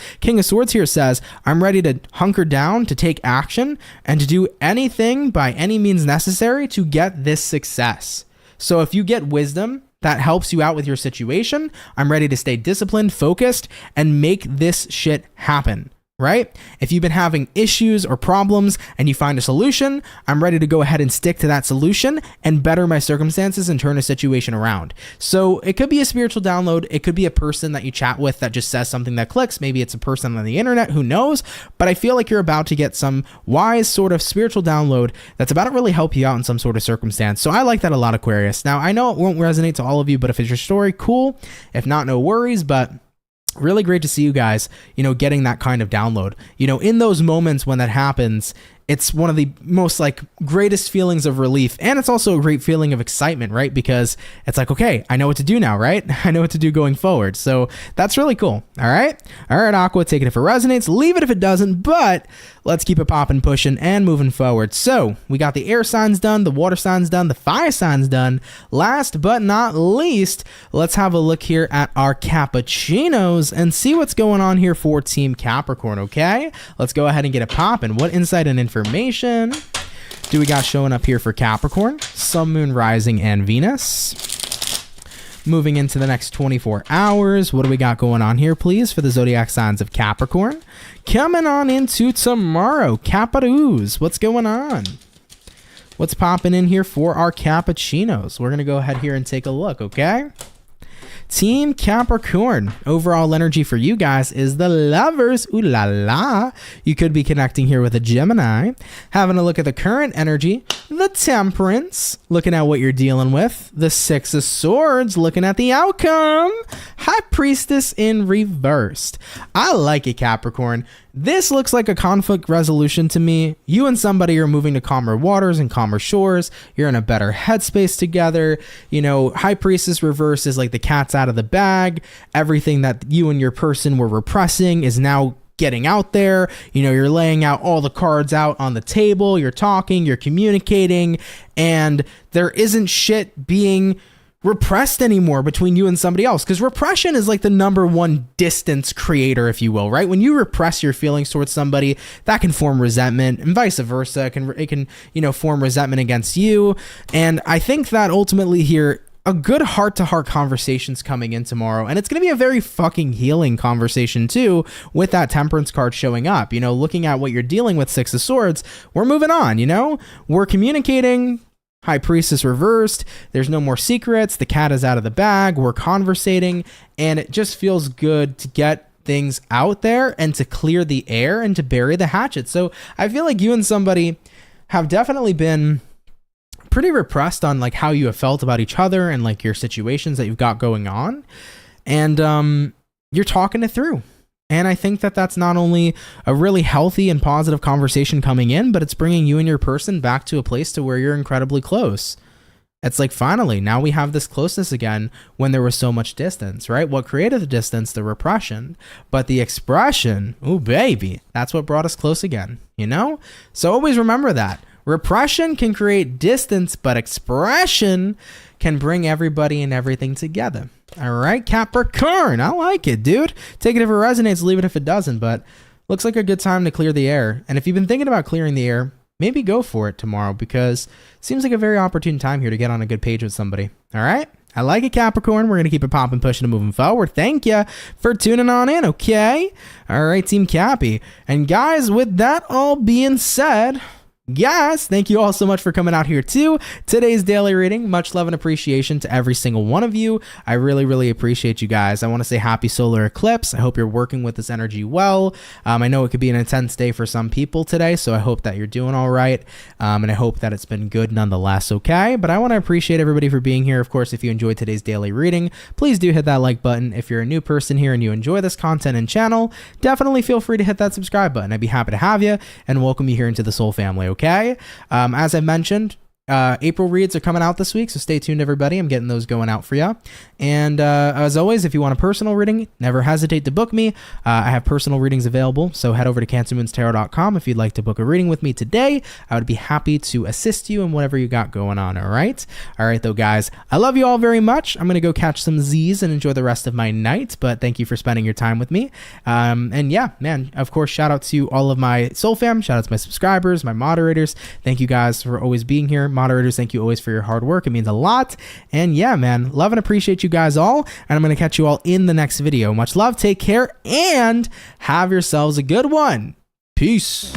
here says, I'm ready to hunker down, to take action, and to do anything by any means necessary to get this success. So if you get wisdom that helps you out with your situation, I'm ready to stay disciplined, focused, and make this shit happen. Right? If you've been having issues or problems and you find a solution, I'm ready to go ahead and stick to that solution and better my circumstances and turn a situation around. So it could be a spiritual download. It could be a person that you chat with that just says something that clicks. Maybe it's a person on the internet, who knows? But I feel like you're about to get some wise sort of spiritual download that's about to really help you out in some sort of circumstance. So I like that a lot, Aquarius. Now, I know it won't resonate to all of you, but if it's your story, cool. If not, no worries. But really great to see you guys, you know, getting that kind of download. You know, in those moments when that happens, it's one of the most like greatest feelings of relief. And it's also a great feeling of excitement, right? Because it's like, okay, I know what to do now, right? I know what to do going forward. So that's really cool. All right, Aqua, take it if it resonates, leave it if it doesn't, but let's keep it popping, pushing, and moving forward. So we got the air signs done, the water signs done, the fire signs done. Last but not least, let's have a look here at our cappuccinos and see what's going on here for Team Capricorn, okay? Let's go ahead and get it popping. What insight and information do we got showing up here for Capricorn? Sun, Moon, Rising, and Venus. Moving into the next 24 hours, what do we got going on here, please, for the zodiac signs of Capricorn? Coming on into tomorrow, Caparoos. What's going on? What's popping in here for our cappuccinos? We're going to go ahead here and take a look, okay? Team Capricorn, overall energy for you guys is the Lovers. Ooh la la. You could be connecting here with a Gemini. Having a look at the current energy, the Temperance. Looking at what you're dealing with, the Six of Swords. Looking at the outcome, High Priestess in reversed. I like it, Capricorn. This looks like a conflict resolution to me. You and somebody are moving to calmer waters and calmer shores. You're in a better headspace together. You know, High Priestess reverse is like the cat's out of the bag. Everything that you and your person were repressing is now getting out there. You know, you're laying out all the cards out on the table. You're talking, you're communicating, and there isn't shit being repressed anymore between you and somebody else, because repression is like the number one distance creator, if you will, right? When you repress your feelings towards somebody, that can form resentment, and vice versa. It can you know, form resentment against you. And I think that ultimately here, a good heart-to-heart conversation's coming in tomorrow, and it's going to be a very fucking healing conversation too, with that Temperance card showing up. You know, looking at what you're dealing with, Six of Swords, we're moving on, you know? We're communicating. High Priestess reversed. There's no more secrets. The cat is out of the bag. We're conversating, and it just feels good to get things out there and to clear the air and to bury the hatchet. So I feel like you and somebody have definitely been pretty repressed on like how you have felt about each other and like your situations that you've got going on, and you're talking it through. And I think that that's not only a really healthy and positive conversation coming in, but it's bringing you and your person back to a place to where you're incredibly close. It's like, finally, now we have this closeness again when there was so much distance, right? What created the distance? The repression. But the expression, ooh, baby, that's what brought us close again, you know? So always remember that. Repression can create distance, but expression can bring everybody and everything together. All right, Capricorn. I like it, dude. Take it if it resonates, leave it if it doesn't. But looks like a good time to clear the air. And if you've been thinking about clearing the air, maybe go for it tomorrow, because it seems like a very opportune time here to get on a good page with somebody. All right? I like it, Capricorn. We're going to keep it popping, pushing, and moving forward. Thank you for tuning on in, okay? All right, Team Cappy. And guys, with that all being said, guys, thank you all so much for coming out here to today's daily reading. Much love and appreciation to every single one of you. I really, really appreciate you guys. I want to say happy solar eclipse. I hope you're working with this energy well. I know it could be an intense day for some people today, so I hope that you're doing all right. And I hope that it's been good nonetheless, okay? But I want to appreciate everybody for being here. Of course, if you enjoyed today's daily reading, please do hit that like button. If you're a new person here and you enjoy this content and channel, definitely feel free to hit that subscribe button. I'd be happy to have you and welcome you here into the Soul family, okay? As I mentioned, April reads are coming out this week, so stay tuned, everybody. I'm getting those going out for you. And as always, if you want a personal reading, never hesitate to book me. I have personal readings available, so head over to CancerMoonsTarot.com if you'd like to book a reading with me today. I would be happy to assist you in whatever you got going on, all right? All right, though, guys. I love you all very much. I'm going to go catch some Z's and enjoy the rest of my night, but thank you for spending your time with me. And yeah, man, of course, shout out to all of my Soul fam. Shout out to my subscribers, my moderators. Thank you guys for always being here. Moderators, thank you always for your hard work. It means a lot. And yeah, man, love and appreciate you guys all. And I'm going to catch you all in the next video. Much love, take care, and have yourselves a good one. Peace.